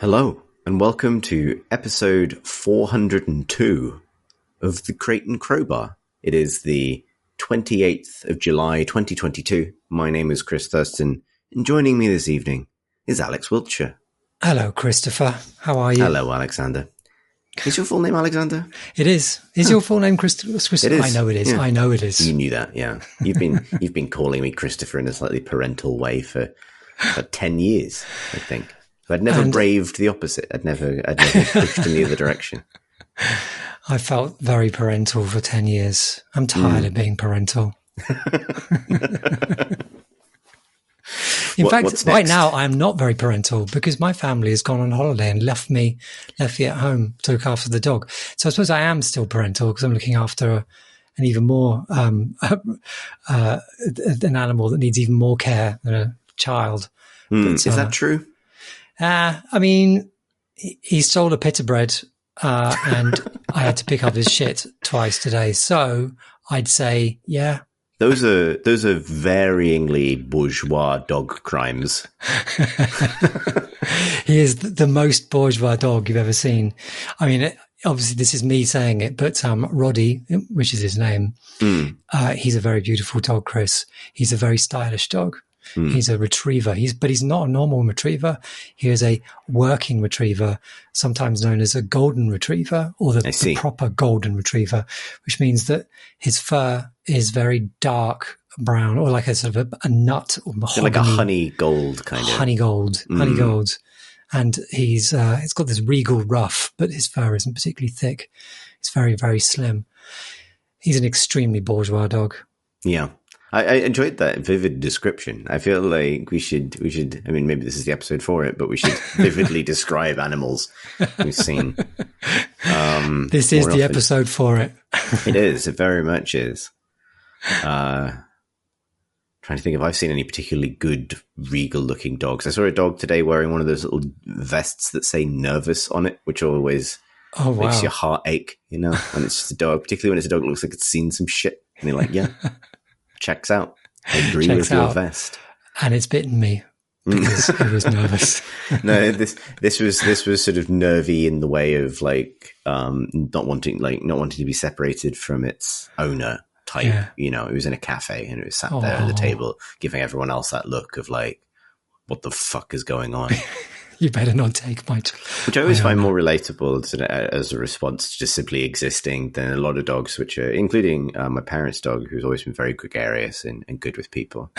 Hello, and welcome to episode 402 of the Crate and Crowbar. It is the 28th of July, 2022. My name is Chris Thurston, and joining me this evening is Alex Wiltshire. Hello, Christopher. How are you? Hello, Alexander. Is your full name Alexander? It is. Is your full name Christopher? It is. I know it is. Yeah. I know it is. You knew that, yeah. You've been calling me Christopher in a slightly parental way for 10 years, I think. So I'd never braved the opposite. I'd never pushed in the other direction. I felt very parental for 10 years. I'm tired of being parental. In fact, right now I'm not very parental because my family has gone on holiday and left me at home to look after the dog. So I suppose I am still parental because I'm looking after an even more an animal that needs even more care than a child. Is that true? I mean, he stole a pita bread, and I had to pick up his shit twice today. So I'd say, yeah. Those are varyingly bourgeois dog crimes. He is the most bourgeois dog you've ever seen. I mean, obviously this is me saying it, but Roddy, which is his name, he's a very beautiful dog, Chris. He's a very stylish dog. He's a retriever. But he's not a normal retriever. He is a working retriever, sometimes known as a golden retriever or the proper golden retriever, which means that his fur is very dark brown or like a sort of a nut or mahogany. Like a honey gold kind of. Honey gold. And he's got this regal ruff, but his fur isn't particularly thick. It's very, very slim. He's an extremely bourgeois dog. Yeah. I enjoyed that vivid description. I feel like we should, I mean, maybe this is the episode for it, but we should vividly describe animals we've seen. This is the episode for it. It is. It very much is. Trying to think if I've seen any particularly good, regal-looking dogs. I saw a dog today wearing one of those little vests that say nervous on it, which always makes your heart ache, you know, when it's just a dog, particularly when it's a dog that looks like it's seen some shit. And you're like, yeah. Checks out. I agree with your vest. And it's bitten me because I was nervous. No, this was sort of nervy in the way of like not wanting to be separated from its owner type. Yeah. You know, it was in a cafe and it was sat there at the table giving everyone else that look of like, what the fuck is going on? You better not take my... Which I always find more relatable as a response to just simply existing than a lot of dogs, which are, including my parents' dog, who's always been very gregarious and good with people.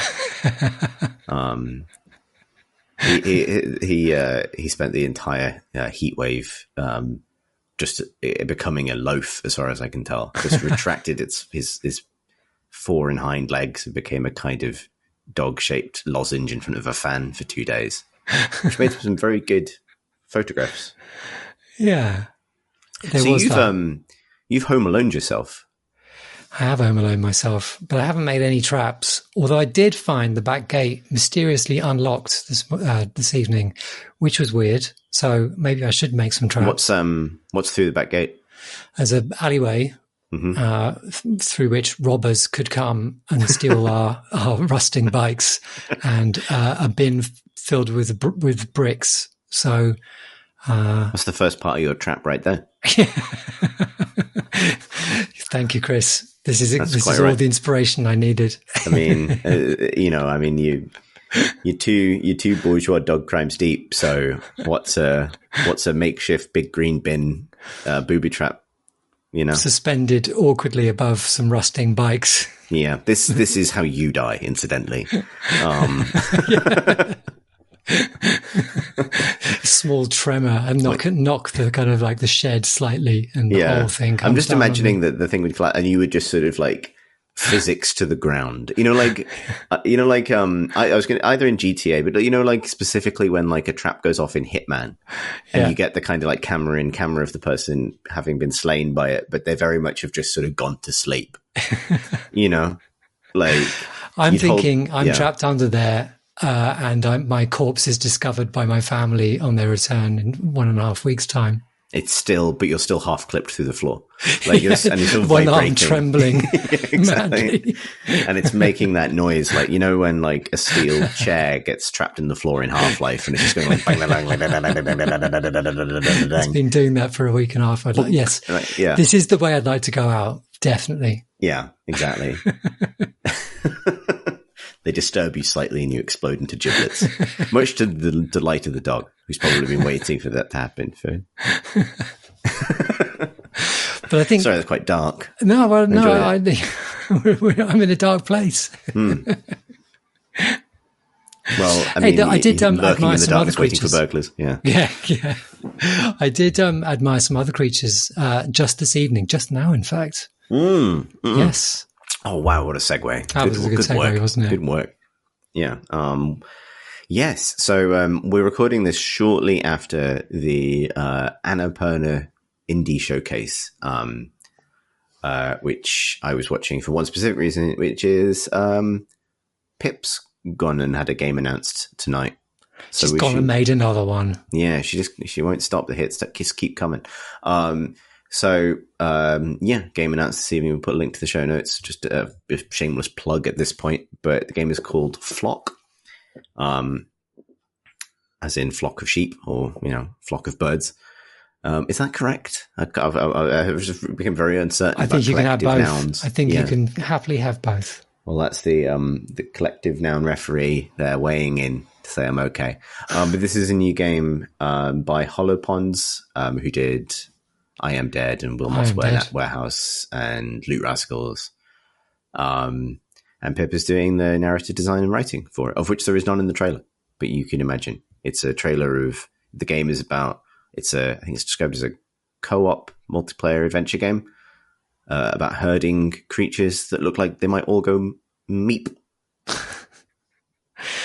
He spent the entire heat wave just becoming a loaf, as far as I can tell. Just retracted his fore and hind legs and became a kind of dog-shaped lozenge in front of a fan for 2 days. Which made some very good photographs. Yeah. So you've home aloned yourself. I have home aloned myself, but I haven't made any traps. Although I did find the back gate mysteriously unlocked this evening, which was weird. So maybe I should make some traps. What's through the back gate? There's an alleyway through which robbers could come and steal our rusting bikes and a bin filled with bricks. So that's the first part of your trap right there. Thank you, Chris. This is all the inspiration I needed. I mean, you're two bourgeois dog crimes deep. So what's a makeshift big green bin booby trap? You know, suspended awkwardly above some rusting bikes. Yeah, this is how you die, incidentally. Small tremor and knock the kind of like the shed slightly and the whole thing comes I'm just down imagining that the thing would flat and you would just sort of like physics to the ground, I was going to either in GTA, but like specifically when like a trap goes off in Hitman and you get the kind of like camera of the person having been slain by it, but they very much have just sort of gone to sleep, like I'm thinking I'm trapped under there. And my corpse is discovered by my family on their return in 1.5 weeks' time. It's still, but you're still half clipped through the floor. Like and it's still one arm vibrating. trembling. Exactly. And it's making that noise, like, you know, when like a steel chair gets trapped in the floor in Half-Life and it's just going like bang, bang, bang, It's been doing that for a week and a half. Yes. Yeah. This is the way I'd like to go out. Definitely. Yeah, exactly. They disturb you slightly and you explode into giblets, much to the delight of the dog, who's probably been waiting for that to happen. But I think... Sorry, that's quite dark. No, well, no, I'm in a dark place. Well, I mean, I did admire some other waiting creatures. for burglars. Yeah. I did admire some other creatures just this evening, just now, in fact. Yes. Oh, wow, what a segue. That was a good segue, work. wasn't it? Good work. Yeah. Yes. So we're recording this shortly after the Annapurna Indie Showcase, which I was watching for one specific reason, which is Pip's gone and had a game announced tonight. So she's gone and made another one. Yeah, she won't stop. The hits just keep coming. Game announced this evening. We'll put a link to the show notes. Just a shameless plug at this point, but the game is called Flock, as in flock of sheep, or flock of birds. Is that correct? I became very uncertain. I think you can have both. Nouns. I think you can happily have both. Well, that's the collective noun referee there weighing in to say I'm okay. But this is a new game by Hollow Ponds, who did I Am Dead and Wilmot's Warehouse and Loot Rascals. And Pip is doing the narrative design and writing for it, of which there is none in the trailer. But you can imagine. It's a trailer of the game is about, I think it's described as a co-op multiplayer adventure game about herding creatures that look like they might all go meep.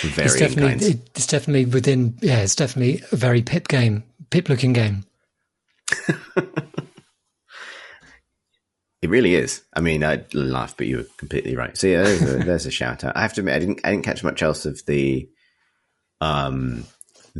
It's definitely within, it's definitely a very Pip-looking game. It really is. I mean, I laughed, but you were completely right. So yeah, there's a shout out. I have to admit, I didn't catch much else of the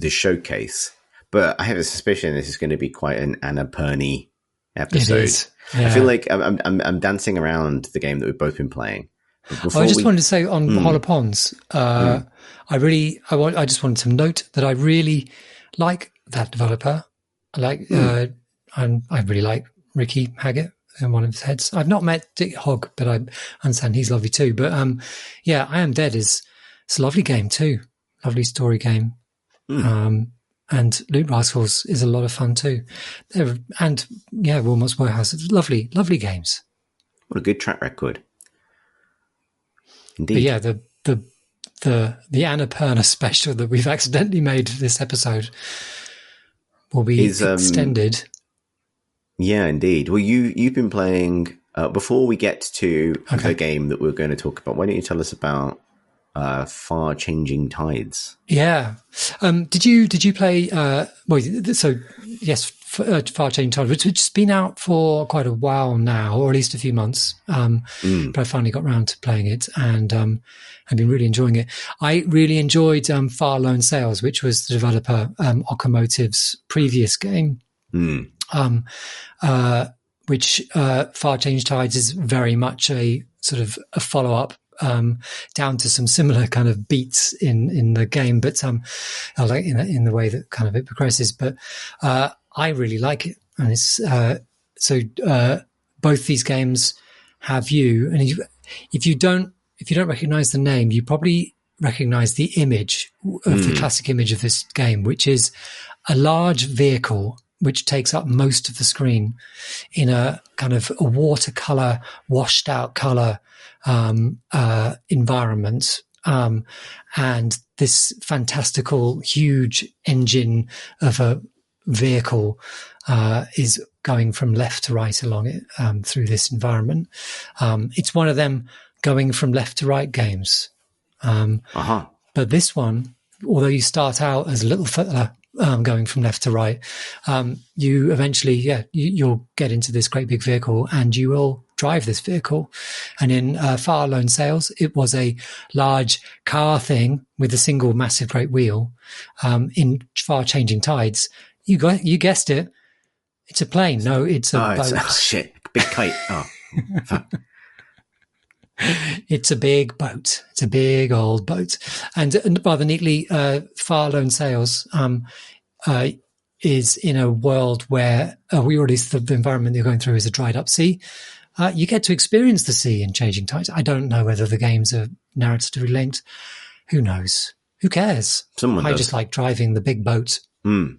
showcase, but I have a suspicion this is going to be quite an Annapurna episode. It is. Yeah. I feel like I'm dancing around the game that we've both been playing. I just wanted to say on Hollow Ponds, I just wanted to note that I really like that developer. I really like Ricky Haggett and one of his heads. I've not met Dick Hogg, but I understand he's lovely too. But I Am Dead it's a lovely game too. Lovely story game. And Loot Rascals is a lot of fun too. Wilmot's Warehouse. It's lovely, lovely games. What a good track record. Indeed. But the Annapurna special that we've accidentally made this episode will be extended. Yeah, indeed. Well, you've been playing before we get to the game that we're going to talk about. Why don't you tell us about Far Changing Tides? Yeah. Did you play? Far Changing Tides, which has been out for quite a while now, or at least a few months. But I finally got around to playing it, and I've been really enjoying it. I really enjoyed Far Lone Sails, which was the developer Okomotive's previous game. Which Far Changed Tides is very much a sort of a follow-up down to some similar kind of beats in the game, but like in the way that kind of it progresses. But I really like it, and it's both these games have you, and if you don't recognize the name, you probably recognize the image of the classic image of this game, which is a large vehicle which takes up most of the screen in a kind of a watercolor, washed out color environment. And this fantastical, huge engine of a vehicle is going from left to right along it through this environment. It's one of them going from left to right games. But this one, although you start out as a little fella, going from left to right, you eventually, you'll get into this great big vehicle and you will drive this vehicle. And in Far Lone Sails, it was a large car thing with a single massive great wheel. In Far Changing Tides, you guessed it, It's a plane. No, it's a boat. Shit. Big kite. Oh, fuck. It's a big boat. It's a big old boat. And rather neatly, Far Lone Sails is in a world where the environment you're going through is a dried up sea. You get to experience the sea in Changing Tides. I don't know whether the games are narratively linked. Who knows? Who cares? Someone does. I just like driving the big boat. Mm.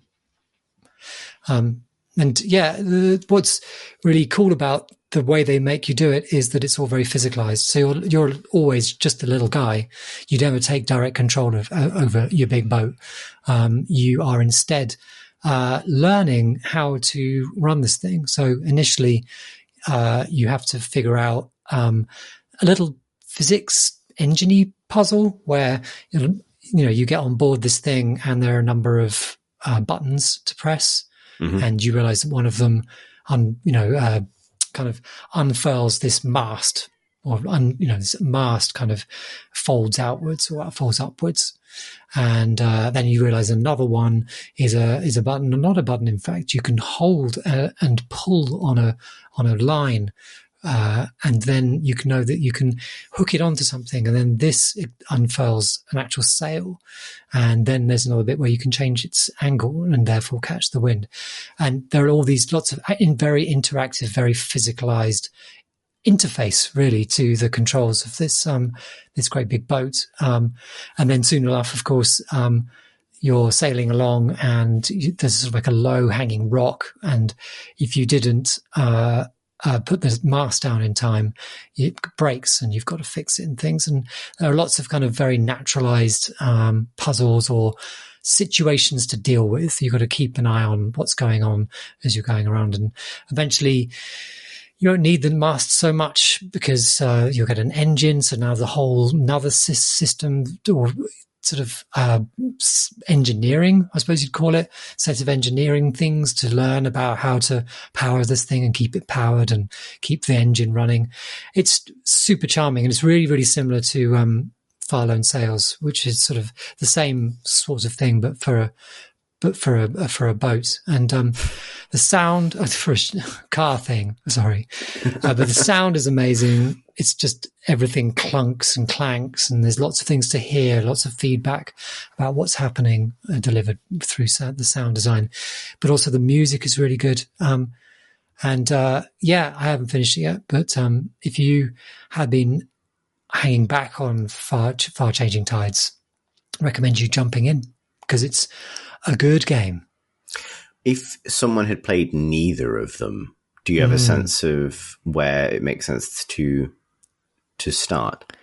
And yeah, what's really cool about the way they make you do it is that it's all very physicalized. So you're always just a little guy. You never take direct control over your big boat. You are instead learning how to run this thing. So initially, you have to figure out a little physics engine-y puzzle where you get on board this thing and there are a number of buttons to press. Mm-hmm. And you realize that one of them, kind of unfurls this mast, or this mast kind of folds outwards or folds upwards, and then you realize another one is a button, not a button. In fact, you can hold and pull on a line. And then you can know that you can hook it onto something, and then it unfurls an actual sail. And then there's another bit where you can change its angle and therefore catch the wind. And there are all these lots of very interactive, very physicalized interface really to the controls of this great big boat. And then soon enough, of course, you're sailing along and there's sort of like a low hanging rock. And if you didn't, put the mast down in time, it breaks and you've got to fix it and things. And there are lots of kind of very naturalized puzzles or situations to deal with. You've got to keep an eye on what's going on as you're going around. And eventually you don't need the mast so much because you'll get an engine. So now the whole another system or sort of engineering, I suppose you'd call it, set of engineering things to learn about how to power this thing and keep it powered and keep the engine running. It's super charming, and it's really, really similar to Far Lone Sails, which is sort of the same sort of thing, but for a boat. And the sound for a car thing, sorry, but the sound is amazing. It's just everything clunks and clanks, and there's lots of things to hear, lots of feedback about what's happening delivered through the sound design. But also the music is really good. I haven't finished it yet, but if you had been hanging back on Far Changing Tides, I recommend you jumping in because it's a good game. If someone had played neither of them, do you have a sense of where it makes sense to start?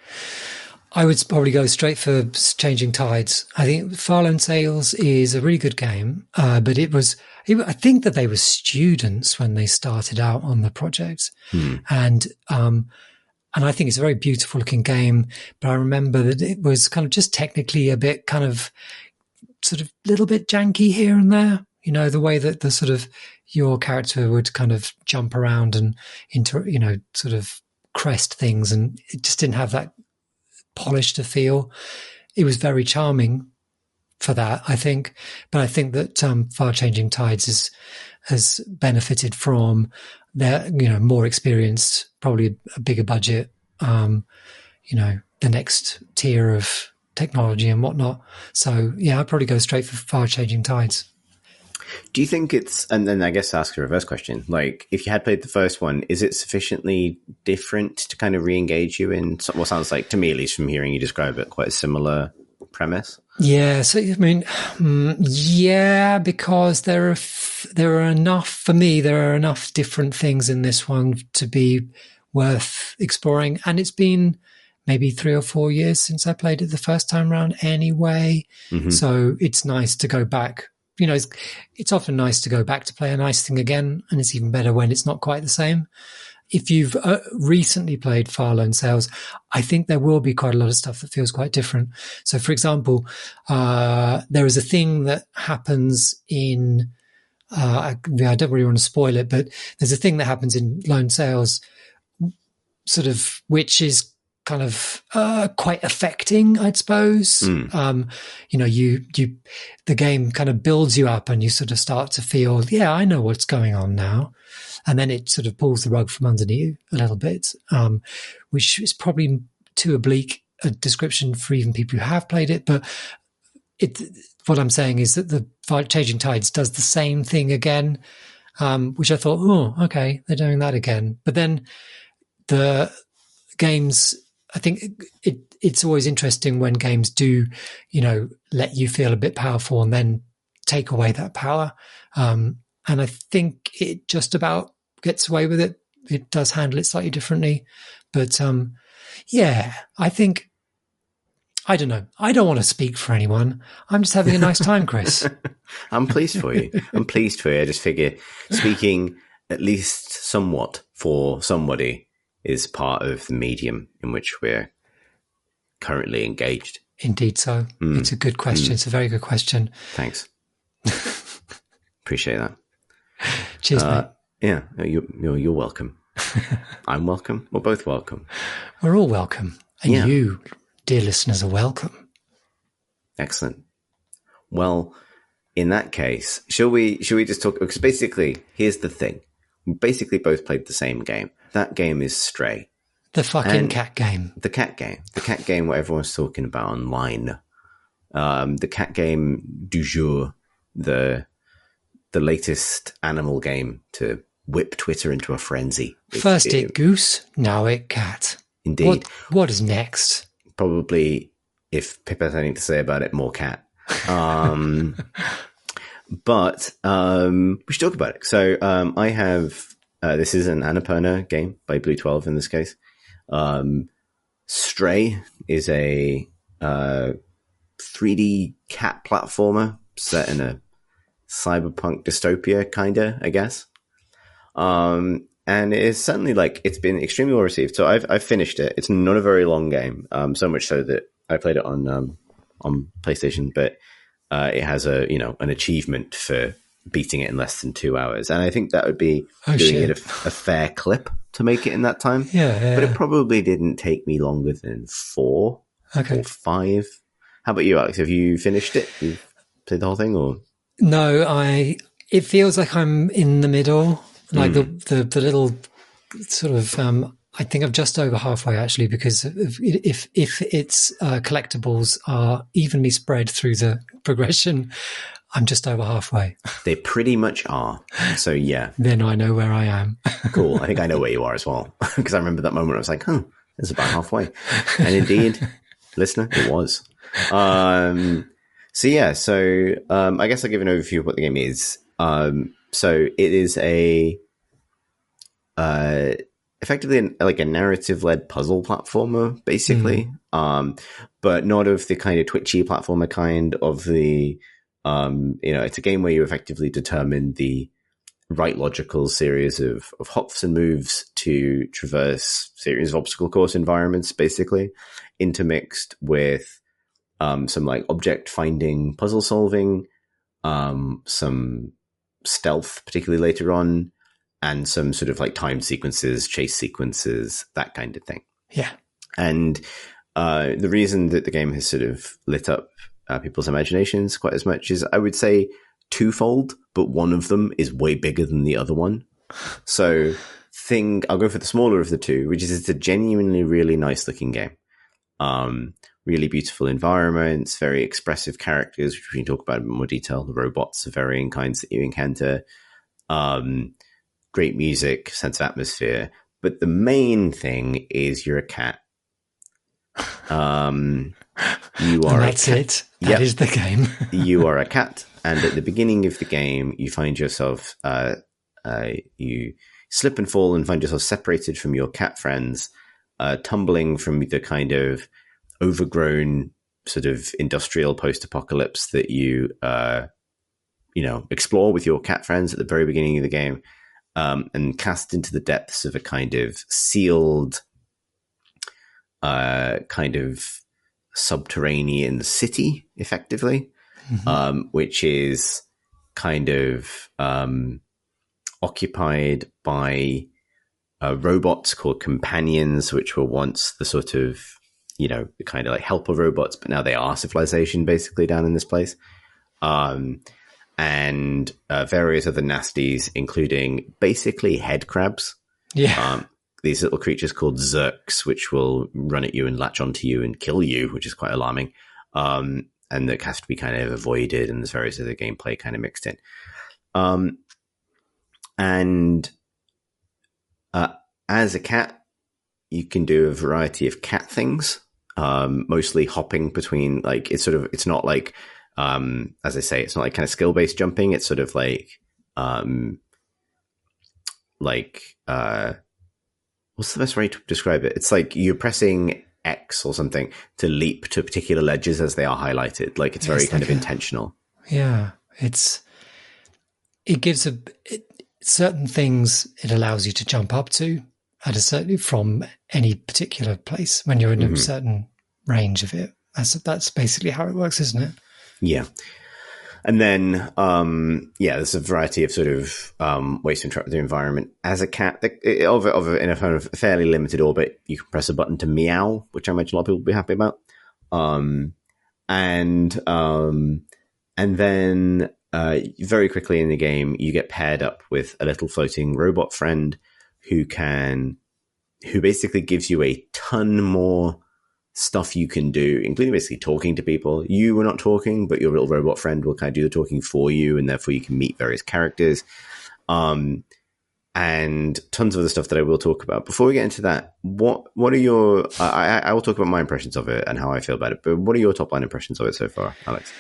I would probably go straight for Changing Tides. I think Far Lone Sails is a really good game, but I think that they were students when they started out on the project. And I think it's a very beautiful looking game, but I remember that it was kind of just technically a bit kind of sort of little bit janky here and there. The way that the sort of your character would kind of jump around and sort of crest things, and it just didn't have that polish to feel. It was very charming for that, I think. But I think that Far Changing Tides has benefited from their, more experienced, probably a bigger budget, the next tier of technology and whatnot. So yeah, I'd probably go straight for Far Changing Tides. Do you think and then I guess ask a reverse question, like if you had played the first one, is it sufficiently different to kind of re-engage you in what sounds like, to me at least from hearing you describe it, quite a similar premise? Yeah, so I mean, because there are enough different things in this one to be worth exploring, and it's been maybe 3 or 4 years since I played it the first time round anyway. Mm-hmm. So it's nice to go back. It's often nice to go back to play a nice thing again, and it's even better when it's not quite the same. If you've recently played Far Lone Sails, I think there will be quite a lot of stuff that feels quite different. So, for example, there is a thing that happens in, I don't really want to spoil it, but there's a thing that happens in Lone Sails, sort of, which is kind of quite affecting, I suppose. The game kind of builds you up and you sort of start to feel, yeah, I know what's going on now. And then it sort of pulls the rug from underneath you a little bit, which is probably too oblique a description for even people who have played it. But what I'm saying is that the Changing Tides does the same thing again, which I thought, oh, okay, they're doing that again. But then the games, I think it's always interesting when games do, let you feel a bit powerful and then take away that power. And I think it just about gets away with it. It does handle it slightly differently. But I don't know. I don't want to speak for anyone. I'm just having a nice time, Chris. I'm pleased for you. I just figure speaking at least somewhat for somebody is part of the medium in which we're currently engaged. Indeed so. It's a good question. It's a very good question. Thanks. Appreciate that. Cheers, mate. Yeah, you're welcome. I'm welcome. We're both welcome. We're all welcome. And you, dear listeners, are welcome. Excellent. Well, in that case, shall we just talk? Because basically, here's the thing. We basically both played the same game. That game is Stray. The fucking cat game. The cat game. The cat game what everyone's talking about online. The cat game du jour. The latest animal game to whip Twitter into a frenzy. First it goose, now it cat. Indeed. What is next? Probably, if Pip has anything to say about it, more cat. But we should talk about it. So I have, this is an Annapurna game by Blue 12 in this case. Stray is a 3D cat platformer set in a cyberpunk dystopia, kinda, I guess. And it is certainly it's been extremely well received. So I've finished it. It's not a very long game. So much so that I played it on PlayStation, but it has an achievement for beating it in less than 2 hours. And I think that would be doing it a fair clip to make it in that time. Yeah. But it probably didn't take me longer than 4 or 5. How about you, Alex? Have you finished it? You've played the whole thing, or? No, it feels like I'm in the middle, like the little sort of, I think I'm just over halfway actually, because if its collectibles are evenly spread through the progression, I'm just over halfway. They pretty much are. So yeah. Then I know where I am. Cool. I think I know where you are as well, because I remember that moment I was like, it's about halfway. And indeed, listener, it was. So I guess I'll give an overview of what the game is. So it is effectively a narrative-led puzzle platformer, basically, but not of the kind of twitchy platformer kind of the, it's a game where you effectively determine the right logical series of hops and moves to traverse series of obstacle course environments, basically, intermixed with some object finding, puzzle solving, some stealth, particularly later on, and some sort of timed sequences, chase sequences, that kind of thing. Yeah. And the reason that the game has sort of lit up people's imaginations quite as much is, I would say, twofold, but one of them is way bigger than the other one. So I'll go for the smaller of the two, which is it's a genuinely really nice looking game. Really beautiful environments, very expressive characters, which we can talk about in more detail. The robots of varying kinds that you encounter. Great music, sense of atmosphere. But the main thing is you're a cat. You are that's a cat. It. That is the game. You are a cat. And at the beginning of the game, you find yourself, you slip and fall and find yourself separated from your cat friends, tumbling from the kind of overgrown sort of industrial post-apocalypse that you explore with your cat friends at the very beginning of the game, and cast into the depths of a kind of sealed kind of subterranean city, effectively, which is kind of occupied by robots called companions, which were once the sort of, kind of like helper robots, but now they are civilization basically down in this place. And various other nasties, including basically head crabs. Yeah. These little creatures called zerks, which will run at you and latch onto you and kill you, which is quite alarming. And that has to be kind of avoided, and there's various other gameplay kind of mixed in. And as a cat, you can do a variety of cat things, mostly hopping between, like, it's not like, as I say, it's not like kind of skill-based jumping. It's sort of like what's the best way to describe it? It's like you're pressing X or something to leap to particular ledges as they are highlighted. Like, it's very kind of intentional. Yeah. It gives certain things it allows you to jump up to from any particular place when you're in a certain range of it. That's basically how it works, isn't it? Yeah. And then, there's a variety of sort of ways to interact with the environment. As a cat, in a kind of fairly limited orbit, you can press a button to meow, which I imagine a lot of people will be happy about. And then very quickly in the game, you get paired up with a little floating robot friend who basically gives you a ton more stuff you can do, including basically talking to people. You were not talking, but your little robot friend will kind of do the talking for you, and therefore you can meet various characters. And tons of other stuff that I will talk about. Before we get into that, what are your... I will talk about my impressions of it and how I feel about it, but what are your top-line impressions of it so far, Alex?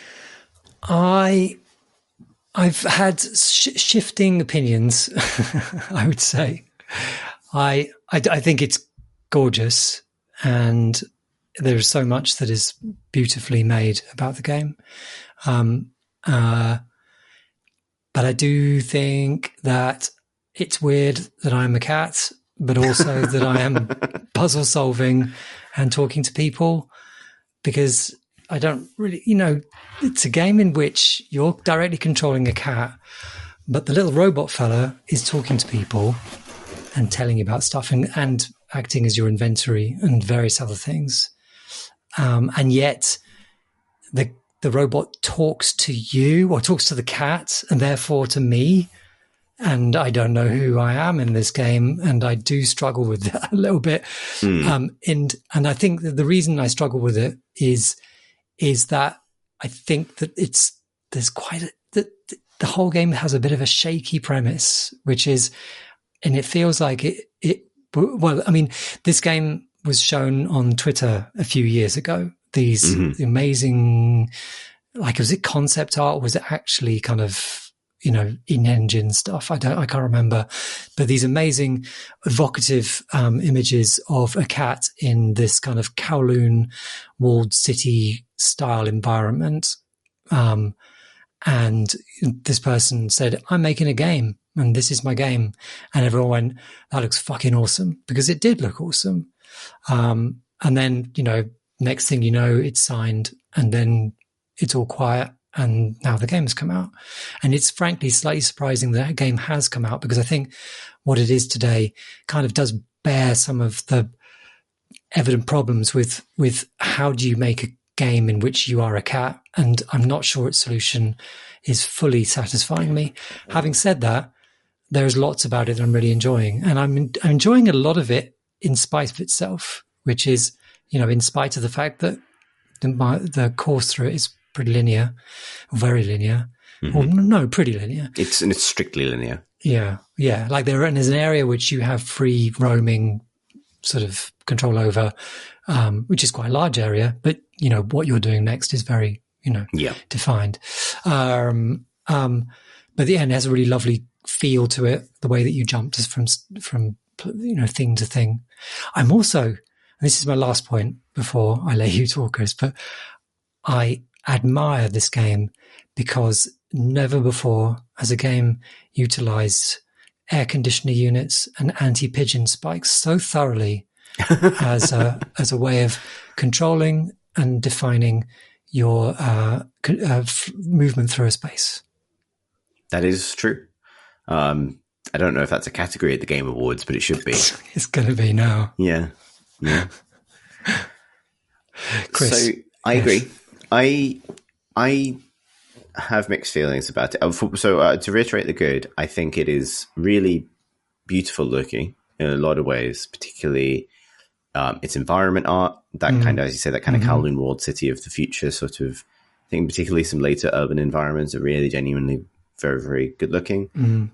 I've had shifting opinions, I would say. I think it's gorgeous, and there's so much that is beautifully made about the game. But I do think that it's weird that I'm a cat, but also that I am puzzle solving and talking to people, because I don't really, it's a game in which you're directly controlling a cat, but the little robot fella is talking to people and telling you about stuff and acting as your inventory and various other things. And yet the robot talks to you, or talks to the cat, and therefore to me. And I don't know who I am in this game, and I do struggle with that a little bit. And I think that the reason I struggle with it is that I think that the whole game has a bit of a shaky premise, which is, and it feels like this game was shown on Twitter a few years ago. These amazing, was it concept art, or was it actually kind of, in-engine stuff? I can't remember. But these amazing, evocative images of a cat in this kind of Kowloon walled city style environment. And this person said, I'm making a game, and this is my game. And everyone went, that looks fucking awesome, because it did look awesome. And then, next thing you know, it's signed, and then it's all quiet, and now the game has come out. And it's frankly slightly surprising that game has come out, because I think what it is today kind of does bear some of the evident problems with how do you make a game in which you are a cat, and I'm not sure its solution is fully satisfying me. Having said that, there's lots about it that I'm really enjoying, and I'm enjoying a lot of it in spite of itself, which is, in spite of the fact that the course through it is pretty linear, very linear, or no, pretty linear. It's strictly linear. Yeah. Like there's an area which you have free roaming sort of control over, which is quite a large area, but what you're doing next is very, defined. But the end has a really lovely feel to it, the way that you jump just from thing to thing. I'm also, and this is my last point before I let you talk, Chris, but I admire this game because never before has a game utilized air conditioner units and anti-pigeon spikes so thoroughly as a way of controlling and defining your movement through a space. That is true. I don't know if that's a category at the Game Awards, but it should be. It's going to be now. Yeah. Chris, So I agree. I have mixed feelings about it. So to reiterate the good, I think it is really beautiful looking in a lot of ways, particularly its environment art, that kind of, as you say, that kind of Kowloon walled city of the future sort of thing, particularly some later urban environments are really genuinely very, very good looking.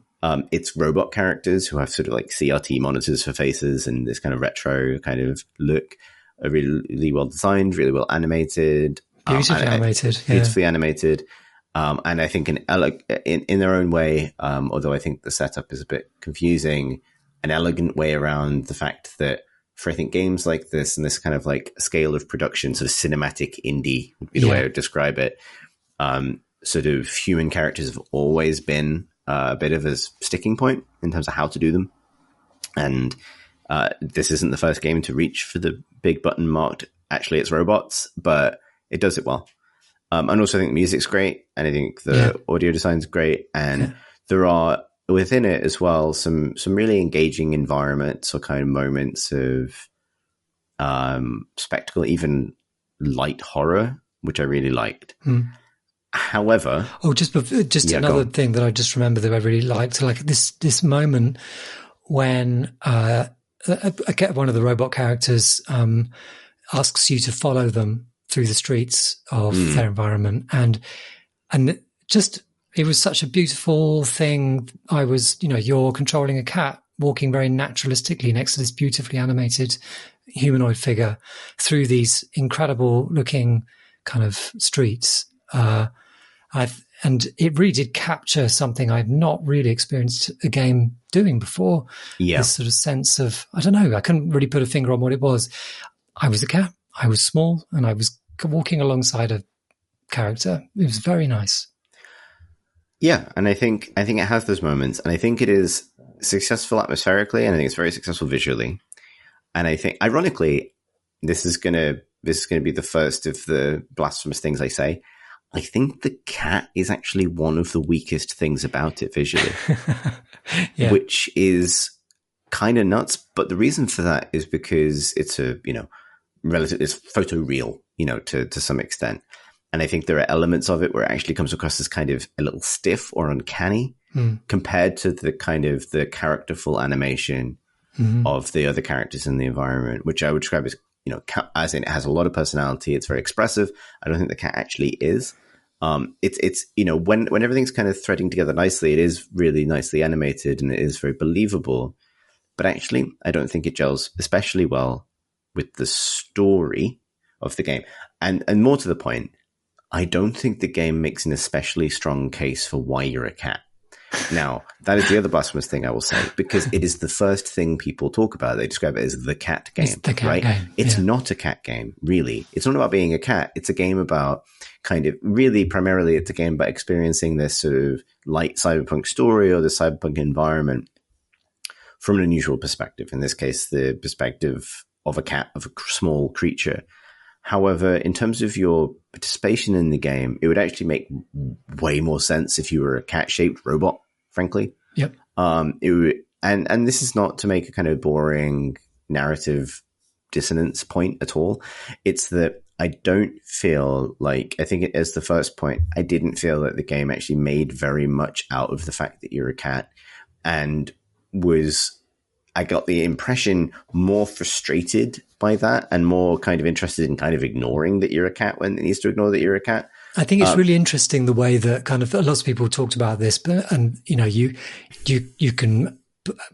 It's robot characters who have sort of like CRT monitors for faces and this kind of retro kind of look are really, really well designed, really well animated. Beautifully animated. Beautifully animated. And I think in their own way, although I think the setup is a bit confusing, an elegant way around the fact that for, I think, games like this and this kind of like scale of production, sort of cinematic indie would be the way I would describe it. Sort of human characters have always been a bit of a sticking point in terms of how to do them. And this isn't the first game to reach for the big button marked, actually it's robots, but it does it well. And also I think the music's great, and I think the audio design's great, and there are within it as well some really engaging environments or kind of moments of spectacle, even light horror, which I really liked. However, just another thing that I just remember that I really liked, like this moment when one of the robot characters asks you to follow them through the streets of their environment, and just it was such a beautiful thing. I was, you're controlling a cat walking very naturalistically next to this beautifully animated humanoid figure through these incredible looking kind of streets. And it really did capture something I've not really experienced a game doing before. Yeah. This sort of sense of, I don't know, I couldn't really put a finger on what it was. I was a cat, I was small, and I was walking alongside a character. It was very nice. Yeah, and I think it has those moments, and I think it is successful atmospherically, and I think it's very successful visually. And I think, ironically, this is gonna be the first of the blasphemous things I say. I think the cat is actually one of the weakest things about it visually, which is kind of nuts. But the reason for that is because it's it's photoreal, to some extent. And I think there are elements of it where it actually comes across as kind of a little stiff or uncanny compared to the kind of the characterful animation of the other characters in the environment, which I would describe as, as in it has a lot of personality. It's very expressive. I don't think the cat actually is. It's when everything's kind of threading together nicely, it is really nicely animated and it is very believable. But actually, I don't think it gels especially well with the story of the game. And more to the point, I don't think the game makes an especially strong case for why you're a cat. Now, that is the other blasphemous thing I will say, because it is the first thing people talk about. They describe it as the cat game, it's the cat right? Game. It's not a cat game, really. It's not about being a cat. It's a game about primarily it's a game about experiencing this sort of light cyberpunk story or the cyberpunk environment from an unusual perspective. In this case, the perspective of a cat, of a small creature. However, in terms of your participation in the game, it would actually make way more sense if you were a cat-shaped robot, frankly. Yep. And this is not to make a kind of boring narrative dissonance point at all. It's that I don't feel like, I think it is the first point, I didn't feel that the game actually made very much out of the fact that you're a cat, and I got the impression more frustrated by that and more kind of interested in kind of ignoring that you're a cat when it needs to ignore that you're a cat. I think it's really interesting the way that kind of lots of people talked about this, and you can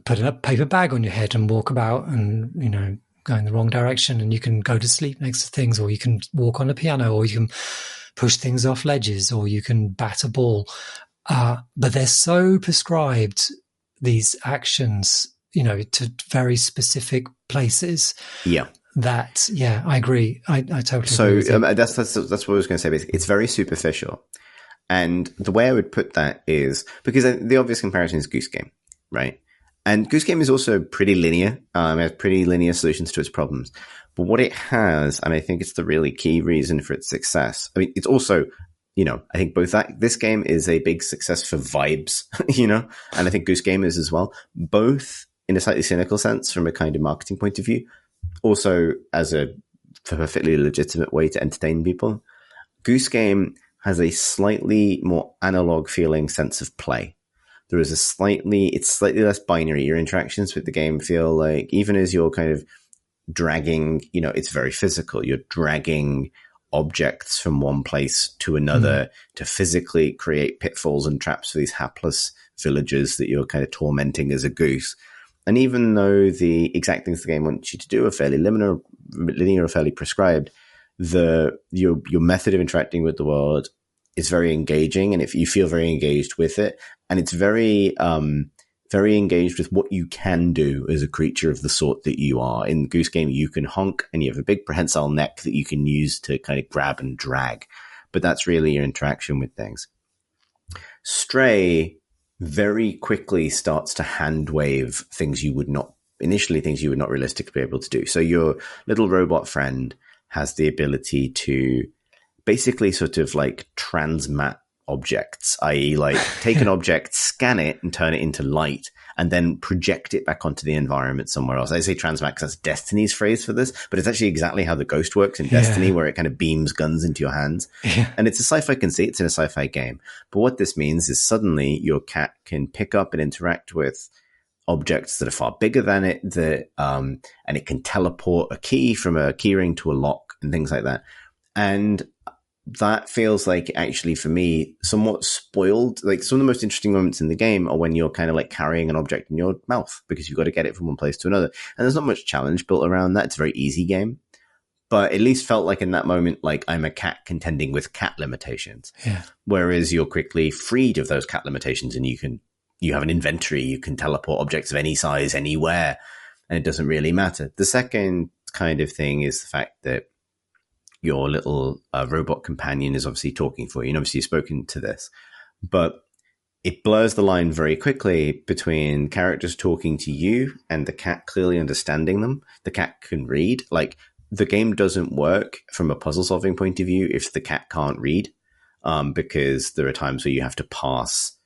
put a paper bag on your head and walk about and, go in the wrong direction, and you can go to sleep next to things, or you can walk on a piano, or you can push things off ledges, or you can bat a ball. But they're so prescribed, these actions, to very specific places. Yeah. That, I agree. I totally agree. So that's what I was going to say. Basically, it's very superficial. And the way I would put that is, because the obvious comparison is Goose Game, right? And Goose Game is also pretty linear. It has pretty linear solutions to its problems. But what it has, and I think it's the really key reason for its success, I mean, it's also I think both this game is a big success for vibes, and I think Goose Game is as well, both in a slightly cynical sense from a kind of marketing point of view, also as a perfectly legitimate way to entertain people. Goose Game has a slightly more analog feeling sense of play. There is it's slightly less binary. Your interactions with the game feel like, even as you're kind of dragging, it's very physical. You're dragging objects from one place to another to physically create pitfalls and traps for these hapless villagers that you're kind of tormenting as a goose. And even though the exact things the game wants you to do are fairly linear or fairly prescribed, your method of interacting with the world is very engaging, and if you feel very engaged with it, and it's very very engaged with what you can do as a creature of the sort that you are. In Goose Game, you can honk, and you have a big prehensile neck that you can use to kind of grab and drag, but that's really your interaction with things. Stray very quickly starts to hand wave things you would not realistically be able to do. So your little robot friend has the ability to basically sort of like transmat objects, i.e. like take an object, scan it and turn it into light, and then project it back onto the environment somewhere else. I say transmat because that's Destiny's phrase for this, but it's actually exactly how the Ghost works in Destiny, where it kind of beams guns into your hands. And it's a sci-fi conceit, it's in a sci-fi game. But what this means is suddenly your cat can pick up and interact with objects that are far bigger than it, and it can teleport a key from a keyring to a lock and things like that. And that feels like, actually, for me, somewhat spoiled. Like, some of the most interesting moments in the game are when you're kind of like carrying an object in your mouth because you've got to get it from one place to another. And there's not much challenge built around that. It's a very easy game. But at least felt like in that moment, like I'm a cat contending with cat limitations. Yeah. Whereas you're quickly freed of those cat limitations, and you have an inventory. You can teleport objects of any size anywhere, and it doesn't really matter. The second kind of thing is the fact that your little robot companion is obviously talking for you. And obviously you've spoken to this, but it blurs the line very quickly between characters talking to you and the cat clearly understanding them. The cat can read. Like, the game doesn't work from a puzzle solving point of view if the cat can't read, because there are times where you have to pass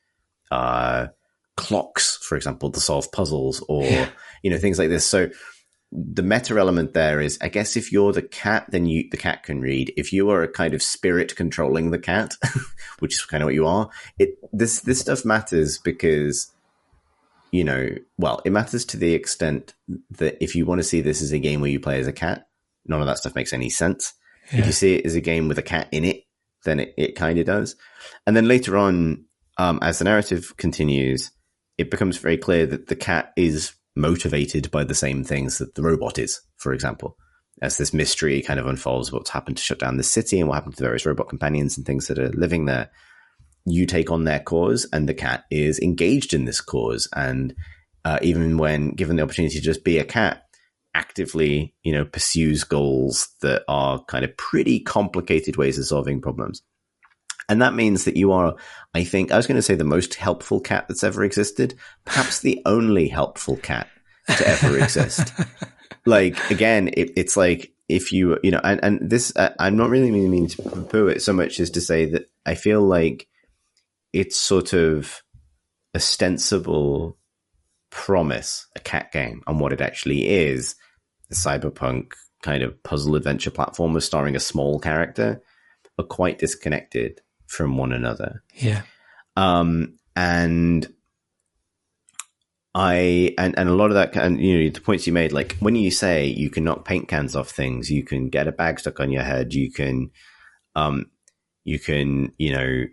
clocks, for example, to solve puzzles, or things like this. So the meta element there is, I guess, if you're the cat, then the cat can read. If you are a kind of spirit controlling the cat, which is kind of what you are, this stuff matters because, it matters to the extent that if you want to see this as a game where you play as a cat, none of that stuff makes any sense. Yeah. If you see it as a game with a cat in it, then it kind of does. And then later on, as the narrative continues, it becomes very clear that the cat is motivated by the same things that the robot is, for example. As this mystery kind of unfolds, what's happened to shut down the city and what happened to the various robot companions and things that are living there, you take on their cause, and the cat is engaged in this cause. And even when given the opportunity to just be a cat, actively, pursues goals that are kind of pretty complicated ways of solving problems. And that means that you are, I think, I was going to say the most helpful cat that's ever existed, perhaps the only helpful cat to ever exist. Like, again, it's like, if you, and this, I'm not really meaning to poo it so much as to say that I feel like it's sort of a ostensible promise, a cat game, on what it actually is, the cyberpunk kind of puzzle adventure platformer starring a small character, are quite disconnected from one another. Yeah. And a lot of that, and the points you made, like when you say you can knock paint cans off things, you can get a bag stuck on your head, you can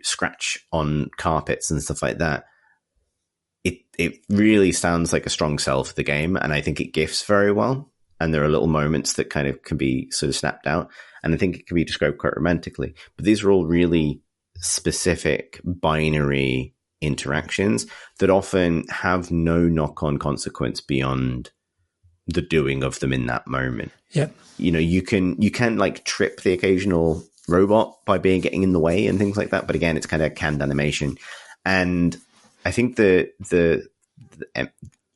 scratch on carpets and stuff like that. It really sounds like a strong sell for the game, and I think it gifts very well. And there are little moments that kind of can be sort of snapped out, and I think it can be described quite romantically. But these are all really specific binary interactions that often have no knock-on consequence beyond the doing of them in that moment. Yeah. You can like trip the occasional robot by getting in the way and things like that. But again, it's kind of canned animation. And I think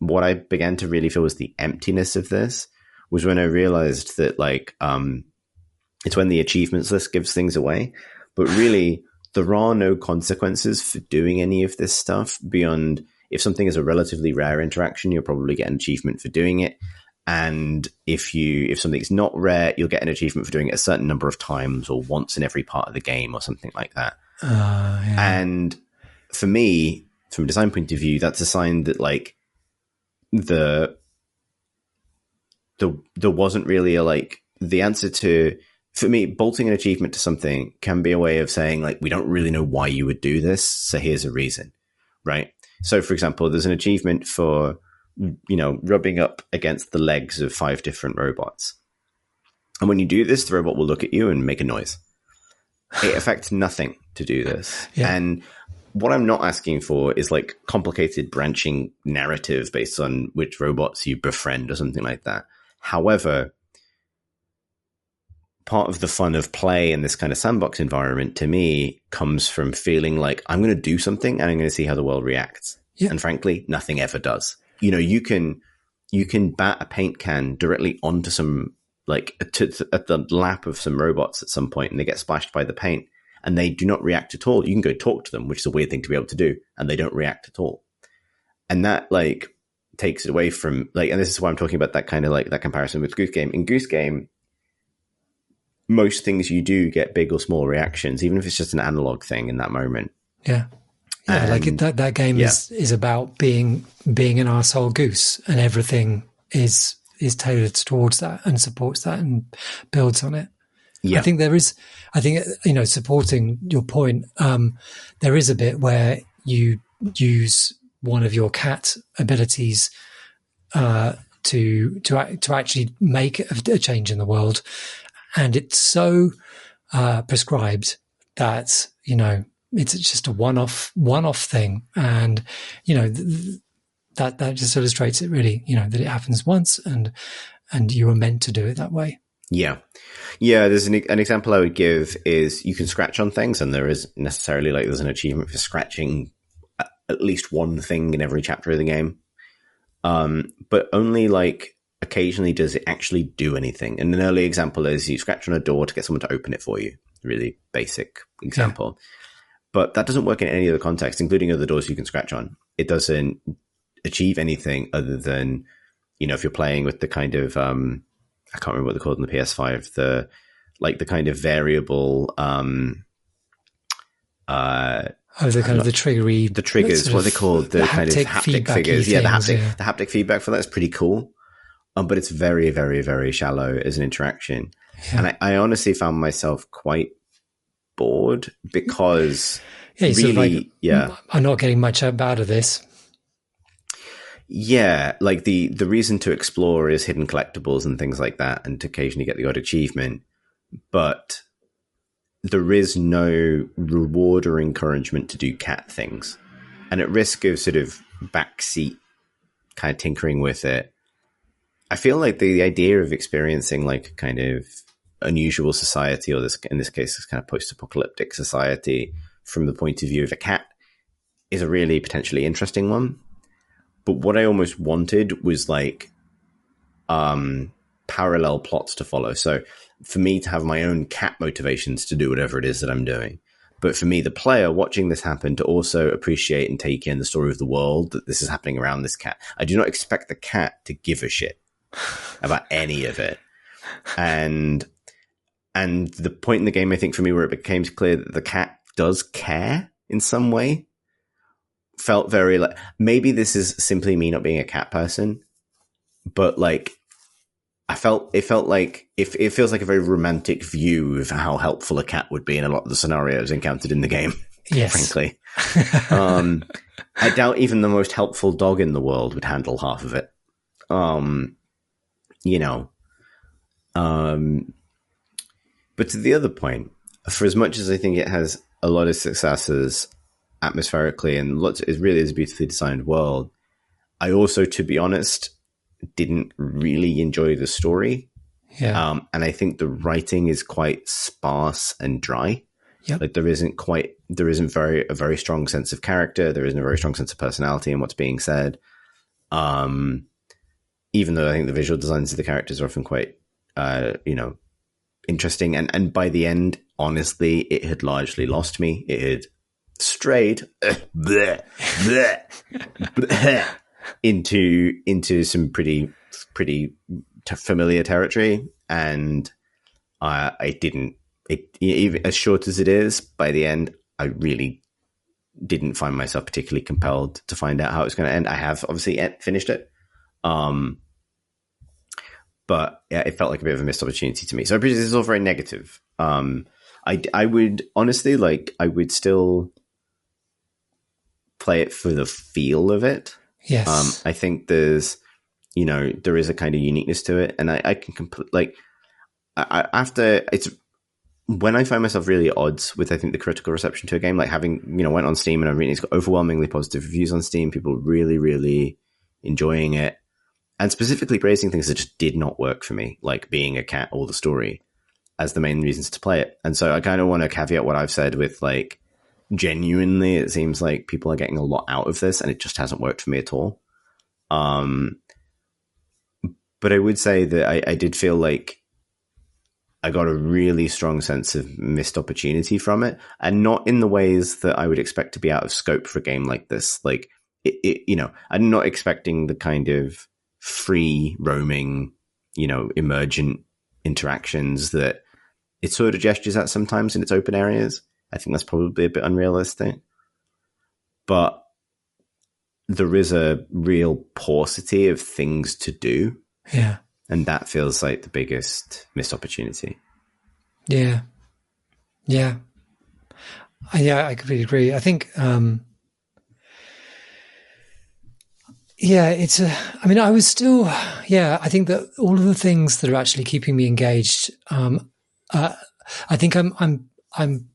what I began to really feel was the emptiness of this was when I realized that, like, it's when the achievements list gives things away. But really, there are no consequences for doing any of this stuff beyond if something is a relatively rare interaction, you'll probably get an achievement for doing it. And if something's not rare, you'll get an achievement for doing it a certain number of times or once in every part of the game or something like that. Yeah. And for me, from a design point of view, that's a sign that like there wasn't really the answer to, for me, bolting an achievement to something can be a way of saying like, we don't really know why you would do this. So here's a reason, right? So for example, there's an achievement for, rubbing up against the legs of 5 different robots. And when you do this, the robot will look at you and make a noise. It affects nothing to do this. Yeah. And what I'm not asking for is like complicated branching narrative based on which robots you befriend or something like that. However, part of the fun of play in this kind of sandbox environment to me comes from feeling like I'm going to do something and I'm going to see how the world reacts. Yeah. And frankly, nothing ever does. You can bat a paint can directly onto some at the lap of some robots at some point and they get splashed by the paint and they do not react at all. You can go talk to them, which is a weird thing to be able to do, and they don't react at all. And that takes it away from and this is why I'm talking about that kind of that comparison with Goose Game. In Goose Game, most things you do get big or small reactions, even if it's just an analog thing in that moment. Yeah. Yeah, and, that game is about being an arsehole goose, and everything is tailored towards that and supports that and builds on it. Yeah. I think supporting your point, there is a bit where you use one of your cat abilities to actually make a change in the world, and it's so prescribed that it's just a one-off thing, and that just illustrates it really. That it happens once, and you were meant to do it that way. Yeah. There's an example I would give is you can scratch on things, and there is necessarily there's an achievement for scratching at least one thing in every chapter of the game, but only occasionally does it actually do anything. And an early example is you scratch on a door to get someone to open it for you. Really basic example. Yeah. But that doesn't work in any other context, including other doors you can scratch on. It doesn't achieve anything other than, if you're playing with the kind of, I can't remember what they're called in the PS5, the kind of variable, the triggery. The triggers, what are they called? The kind of haptic figures. Yeah, the haptic feedback for that is pretty cool. But it's very, very, very shallow as an interaction. Yeah. And I honestly found myself quite bored because really, I'm not getting much out of this. Yeah, the reason to explore is hidden collectibles and things like that, and to occasionally get the odd achievement. But there is no reward or encouragement to do cat things. And at risk of sort of backseat kind of tinkering with it, I feel like the idea of experiencing kind of unusual society, or in this case, this kind of post-apocalyptic society from the point of view of a cat is a really potentially interesting one. But what I almost wanted was parallel plots to follow. So for me to have my own cat motivations to do whatever it is that I'm doing. But for me, the player watching this happen, to also appreciate and take in the story of the world that this is happening around this cat. I do not expect the cat to give a shit about any of it. And the point in the game, I think for me, where it became clear that the cat does care in some way, felt very maybe this is simply me not being a cat person, but it feels like a very romantic view of how helpful a cat would be in a lot of the scenarios encountered in the game. Yes. Frankly. I doubt even the most helpful dog in the world would handle half of it. But to the other point, for as much as I think it has a lot of successes atmospherically and it really is a beautifully designed world, I also, to be honest, didn't really enjoy the story. Yeah. And I think the writing is quite sparse and dry. Yep. There isn't a very strong sense of character. There isn't a very strong sense of personality in what's being said. Even though I think the visual designs of the characters are often quite, interesting. And by the end, honestly, it had largely lost me. It had strayed into some pretty familiar territory, and I didn't. Even as short as it is, by the end, I really didn't find myself particularly compelled to find out how it's going to end. I have obviously finished it, but yeah, it felt like a bit of a missed opportunity to me. So I appreciate this is all very negative. I would honestly I would still play it for the feel of it. Yes. I think there is a kind of uniqueness to it, and I can after it's when I find myself really at odds with, I think, the critical reception to a game, like having, went on Steam and I'm reading it's got overwhelmingly positive reviews on Steam, people really, really enjoying it, and specifically praising things that just did not work for me, like being a cat or the story, as the main reasons to play it. And so I kind of want to caveat what I've said with, like, genuinely, it seems like people are getting a lot out of this and it just hasn't worked for me at all. But I would say that I did feel like I got a really strong sense of missed opportunity from it, and not in the ways that I would expect to be out of scope for a game like this. Like, I'm not expecting the kind of free roaming, emergent interactions that it sort of gestures at sometimes in its open areas. I think that's probably a bit unrealistic, but there is a real paucity of things to do. Yeah. And that feels like the biggest missed opportunity. Yeah. Yeah. I completely agree. I think, I was still, I think that all of the things that are actually keeping me engaged, I think I'm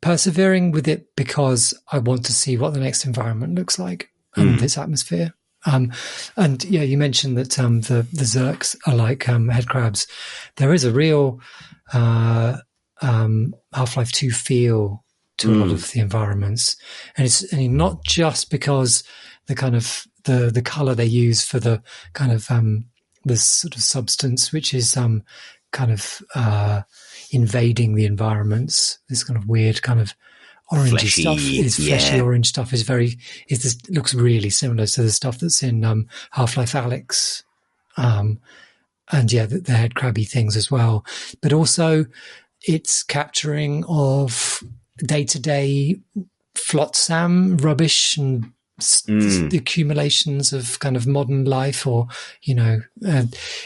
persevering with it because I want to see what the next environment looks like and this atmosphere. And you mentioned that the Zerks are like head crabs. There is a real Half-Life 2 feel to a lot of the environments, and it's not just because the kind of the color they use for the kind of the sort of substance which is kind of invading the environments. This kind of weird kind of orangey fleshy stuff is fleshy orange stuff looks really similar to the stuff that's in Half-Life Alyx, and the head crabby things as well. But also, it's capturing of day-to-day flotsam rubbish and the accumulations of kind of modern life, or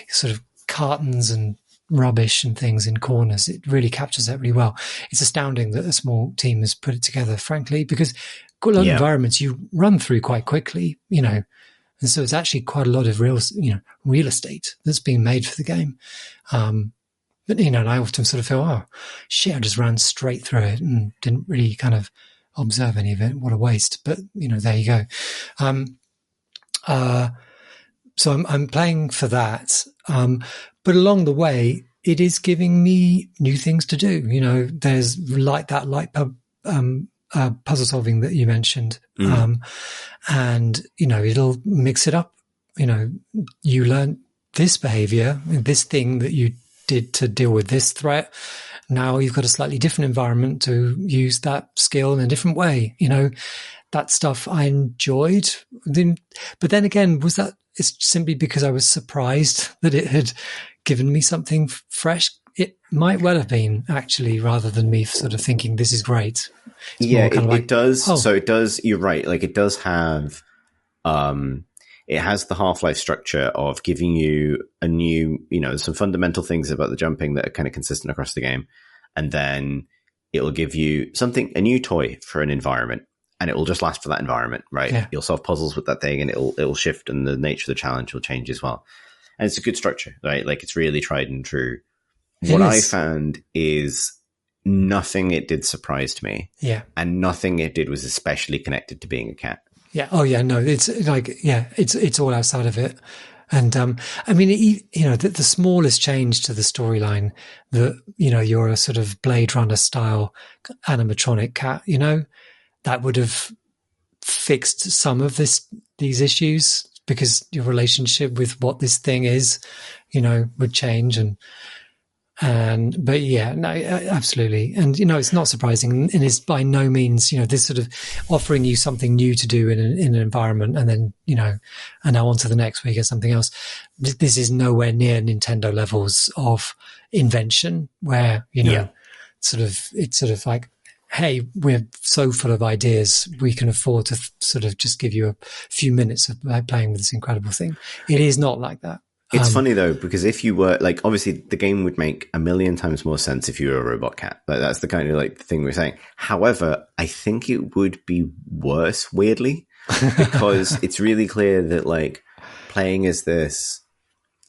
sort of cartons and rubbish and things in corners. It really captures that really well. It's astounding that a small team has put it together, frankly, because a lot of environments you run through quite quickly, and so it's actually quite a lot of real estate that's being made for the game. But and I often sort of feel, oh shit, I just ran straight through it and didn't really kind of observe any of it. What a waste. But there you go. So I'm playing for that. But along the way, it is giving me new things to do. There's like that puzzle solving that you mentioned. And, it'll mix it up. You learn this behavior, this thing that you did to deal with this threat. Now you've got a slightly different environment to use that skill in a different way. That stuff I enjoyed. But then again, it's simply because I was surprised that it had given me something fresh. It might well have been, actually, rather than me sort of thinking this is great. It does. Oh. So it does. You're right. Like, it does have, it has the Half-Life structure of giving you a new, some fundamental things about the jumping that are kind of consistent across the game. And then it'll give you a new toy for an environment, and it will just last for that environment, right? Yeah. You'll solve puzzles with that thing and it'll shift, and the nature of the challenge will change as well. And it's a good structure, right? Like, it's really tried and true. What I found is nothing it did surprised me. Yeah. And nothing it did was especially connected to being a cat. Yeah. Oh, yeah. No, it's like, it's all outside of it. And, the smallest change to the storyline that, you're a sort of Blade Runner style animatronic cat, that would have fixed some of these issues, because your relationship with what this thing is, would change. And But yeah, no, absolutely. And, it's not surprising, and it's by no means, this sort of offering you something new to do in an environment, and then, and now on to the next week or something else. This is nowhere near Nintendo levels of invention where, it's sort of like, hey, we're so full of ideas, we can afford to sort of just give you a few minutes of playing with this incredible thing. It is not like that. It's funny though, because if you were like, obviously the game would make a million times more sense if you were a robot cat. Like that's the kind of like thing we're saying. However, I think it would be worse, weirdly, because it's really clear that like playing as this,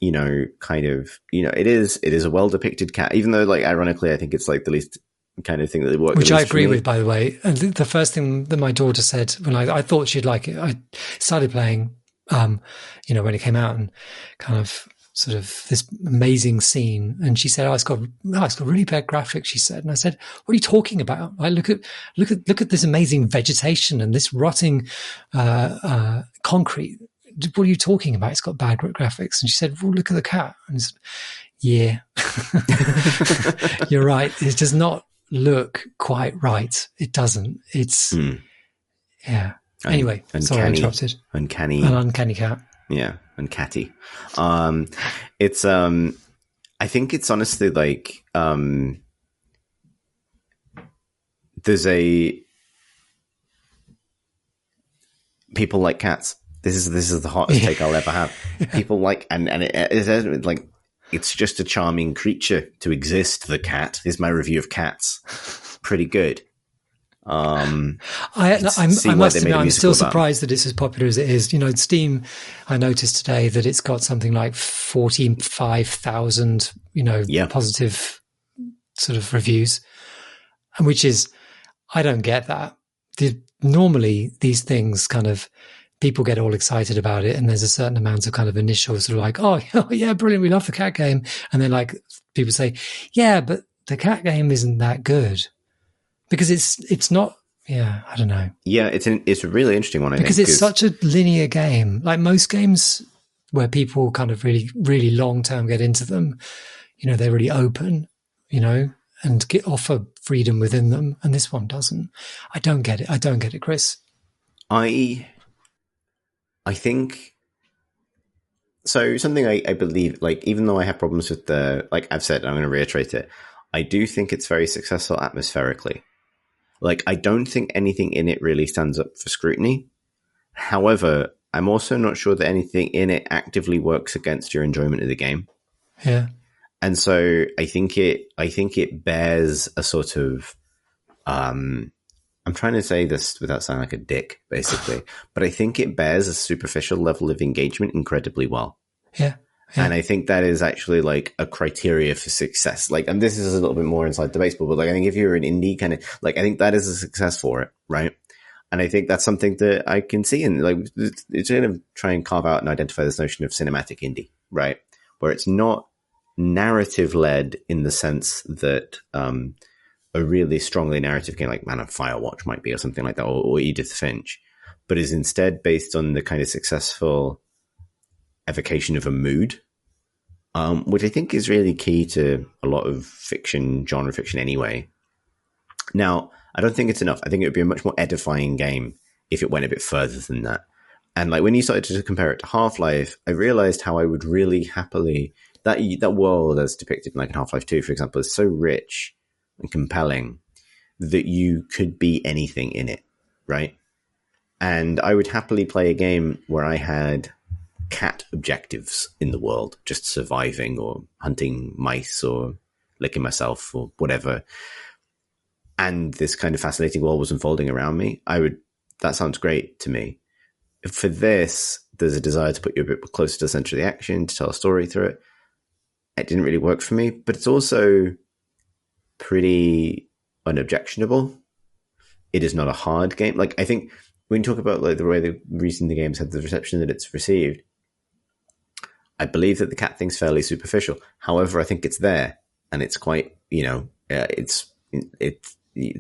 kind of, it is a well depicted cat, even though like ironically, I think it's like the least kind of thing that works. Which I agree with, by the way. And the first thing that my daughter said when I thought she'd like it, I started playing, when it came out, and kind of sort of this amazing scene. And she said, it's got really bad graphics, she said. And I said, what are you talking about? Like, look at this amazing vegetation and this rotting, concrete. What are you talking about? It's got bad graphics. And she said, well, look at the cat. And yeah, you're right. It does not look quite right. It doesn't. It's, yeah. Anyway, sorry, I interrupted. Uncanny. An uncanny cat. Yeah, and catty. It's I think it's honestly like there's people like cats. This is the hottest take I'll ever have. People like and it's like it's just a charming creature to exist. The cat is my review of Cats. Pretty good. I must admit, I'm still surprised that it's as popular as it is. Steam, I noticed today that it's got something like 45,000, positive sort of reviews, and which is, I don't get that. Normally these things kind of, people get all excited about it, and there's a certain amount of kind of initial sort of like, oh yeah, brilliant, we love the cat game. And then like people say, yeah, but the cat game isn't that good. Because it's not, yeah, I don't know. Yeah, it's a really interesting one, I think. Because it's such a linear game. Like most games where people kind of really, really long-term get into them, they're really open, and offer freedom within them. And this one doesn't. I don't get it, Chris. I think... So something I believe, like, even though I have problems with like I've said, I'm going to reiterate it, I do think it's very successful atmospherically. Like, I don't think anything in it really stands up for scrutiny. However, I'm also not sure that anything in it actively works against your enjoyment of the game. Yeah. And so I think it bears a sort of, I'm trying to say this without sounding like a dick, basically, but I think it bears a superficial level of engagement incredibly well. Yeah. Yeah. And I think that is actually like a criteria for success. Like, and this is a little bit more inside the baseball, but like, I think if you're an indie kind of like, I think that is a success for it. Right. And I think that's something that I can see in like, it's going to try and carve out and identify this notion of cinematic indie, right? Where it's not narrative led in the sense that, a really strongly narrative game like Man of Firewatch might be or something like that, or Edith Finch, but is instead based on the kind of successful evocation of a mood, which I think is really key to a lot of fiction, genre fiction anyway. Now, I don't think it's enough. I think it would be a much more edifying game if it went a bit further than that. And like when you started to compare it to Half-Life, I realized how I would really happily, that world as depicted in like in Half-Life 2, for example, is so rich and compelling that you could be anything in it, right? And I would happily play a game where I had cat objectives in the world, just surviving or hunting mice or licking myself or whatever. And this kind of fascinating world was unfolding around me. That sounds great to me. For this, there's a desire to put you a bit closer to the center of the action, to tell a story through it. It didn't really work for me, but it's also pretty unobjectionable. It is not a hard game. Like, I think when you talk about like the way the reason the game's had the reception that it's received, I believe that the cat thing's fairly superficial. However, I think it's there, and it's quite, it's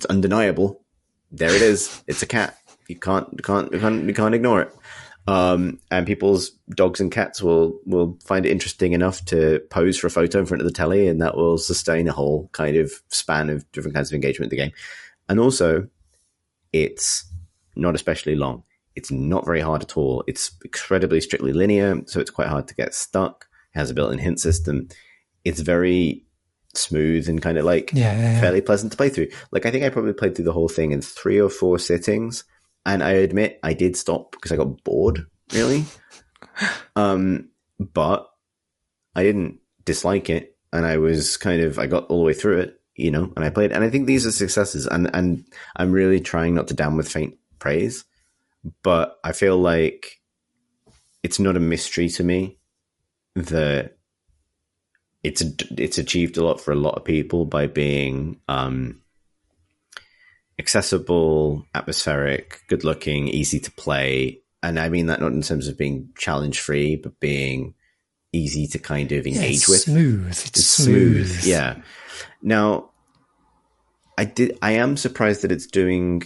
undeniable. There it is. It's a cat. You can't ignore it. And people's dogs and cats will find it interesting enough to pose for a photo in front of the telly, and that will sustain a whole kind of span of different kinds of engagement with the game. And also, it's not especially long. It's not very hard at all. It's incredibly strictly linear, so it's quite hard to get stuck. It has a built-in hint system. It's very smooth and kind of like fairly pleasant to play through. Like, I think I probably played through the whole thing in 3 or 4 sittings. And I admit I did stop because I got bored, really. But I didn't dislike it. And I got all the way through it, and I played. And I think these are successes. And I'm really trying not to down with faint praise. But I feel like it's not a mystery to me that it's achieved a lot for a lot of people by being accessible, atmospheric, good looking, easy to play. And I mean that not in terms of being challenge free, but being easy to kind of engage with. It's smooth. Yeah. Now, I am surprised that it's doing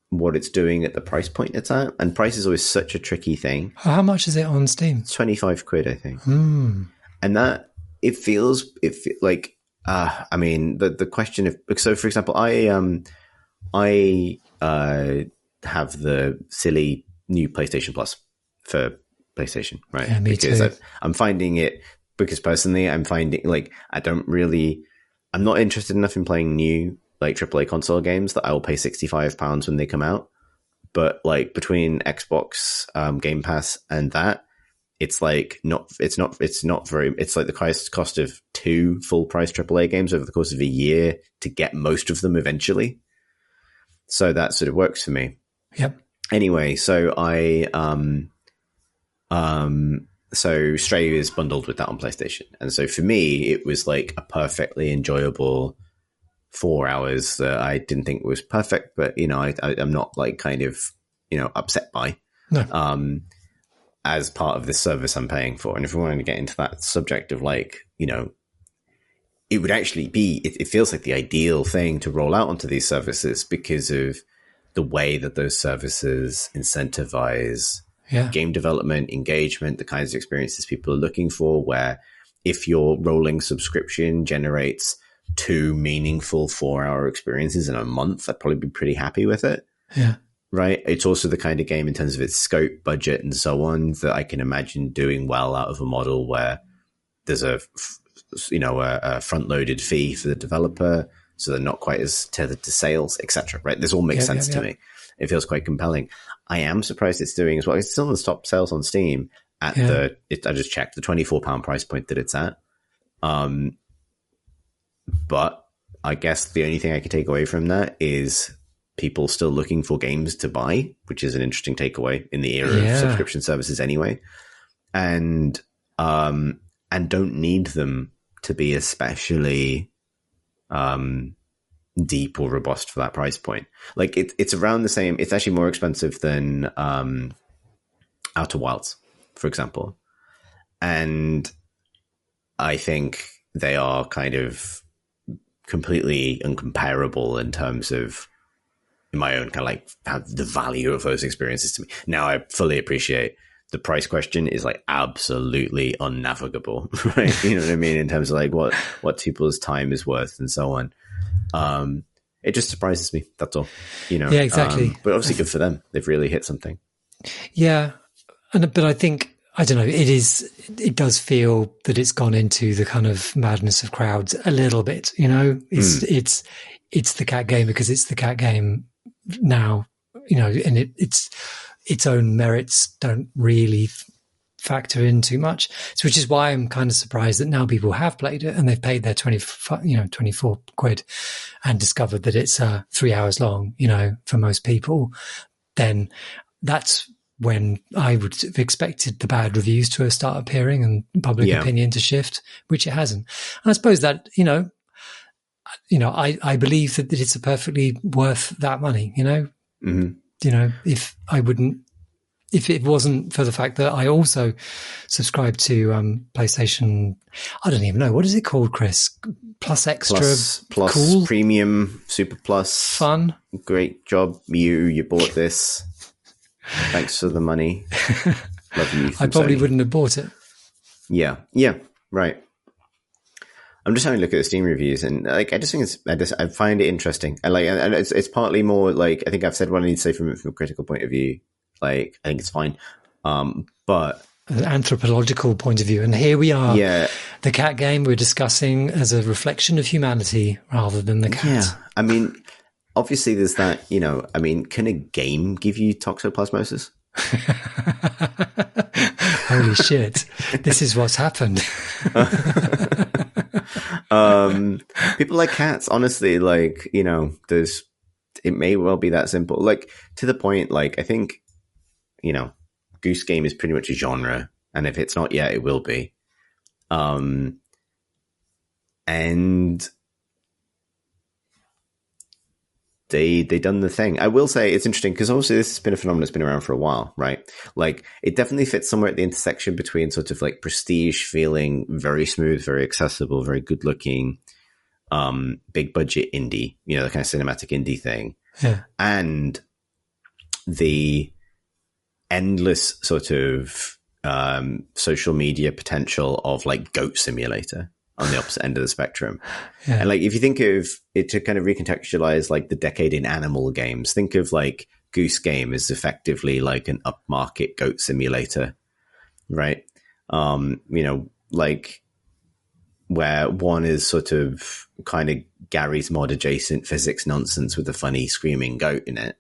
what it's doing at the price point it's at. And price is always such a tricky thing. How much is it on Steam? It's 25 quid, I think. And that it feels like, I mean, the question of, so for example, I have the silly new PlayStation Plus for PlayStation, right? Yeah, me too. I'm finding it, because personally, I'm finding like I'm not interested enough in playing new like AAA console games that I will pay £65 when they come out. But like between Xbox Game Pass and that, it's like it's like the cost of 2 full price AAA games over the course of a year to get most of them eventually. So that sort of works for me. Yep. Anyway, so so Stray is bundled with that on PlayStation. And so for me, it was like a perfectly enjoyable 4 hours that I didn't think was perfect, but I'm not like kind of, upset by. No. As part of this service I'm paying for. And if we wanted to get into that subject of like, it would actually be, it feels like the ideal thing to roll out onto these services because of the way that those services incentivize game development, engagement, the kinds of experiences people are looking for, where if your rolling subscription generates 2 meaningful 4-hour experiences in a month, I'd probably be pretty happy with it. Yeah. Right. It's also the kind of game in terms of its scope, budget, and so on that I can imagine doing well out of a model where there's a front-loaded fee for the developer, so they're not quite as tethered to sales, etc. Right? This all makes sense to me. It feels quite compelling. I am surprised it's doing as well. It's still in the top sales on Steam at I just checked the £24 price point that it's at. But I guess the only thing I could take away from that is people still looking for games to buy, which is an interesting takeaway in the era of subscription services anyway. And don't need them to be especially deep or robust for that price point. Like it's around the same. It's actually more expensive than Outer Wilds, for example. And I think they are kind of completely uncomparable in terms of, in my own kind of like the value of those experiences to me. Now I fully appreciate the price question is like absolutely unnavigable, right? You know what I mean? In terms of like what people's time is worth and so on. It just surprises me. That's all, Yeah, exactly. But obviously good for them. They've really hit something. Yeah. But I think, I don't know, it does feel that it's gone into the kind of madness of crowds a little bit, it's the cat game because it's the cat game now, and its own merits don't really factor in too much. So, which is why I'm kind of surprised that now people have played it and they've paid their 24 quid and discovered that it's 3 hours long, for most people. Then that's when I would have expected the bad reviews to start appearing and public opinion to shift, which it hasn't. And I suppose that, I believe that it's perfectly worth that money, Mm-hmm. If it wasn't for the fact that I also subscribe to PlayStation, I don't even know, what is it called, Chris? Plus Extra, plus cool, Premium, Super Plus, fun. Great job, you bought this. Thanks for the money. Love you I from probably Sony. wouldn't have bought it. Yeah, right. I'm just having a look at the Steam reviews, and like I just think I find it interesting. And like, and it's partly more like I think I've said what I need to say from a critical point of view. Like I think it's fine, but An anthropological point of view. And here we are, yeah, the cat game we're discussing as a reflection of humanity rather than the cat. yeah. I mean, obviously there's that. I mean, can a game give you toxoplasmosis? Holy shit! This is what's happened. People like cats, honestly. Like it may well be that simple. Like to the point. Like I think, Goose Game is pretty much a genre, and if it's not yet, it will be. And they done the thing. I will say it's interesting because obviously this has been a phenomenon that's been around for a while, right? Like it definitely fits somewhere at the intersection between sort of like prestige feeling, very smooth, very accessible, very good looking, big budget indie, the kind of cinematic indie thing, and the endless sort of social media potential of like Goat Simulator on the opposite end of the spectrum. Yeah. And like if you think of it to kind of recontextualize like the decade in animal games, think of like Goose Game as effectively like an upmarket Goat Simulator, right? Like where one is sort of kind of Gary's Mod adjacent physics nonsense with a funny screaming goat in it.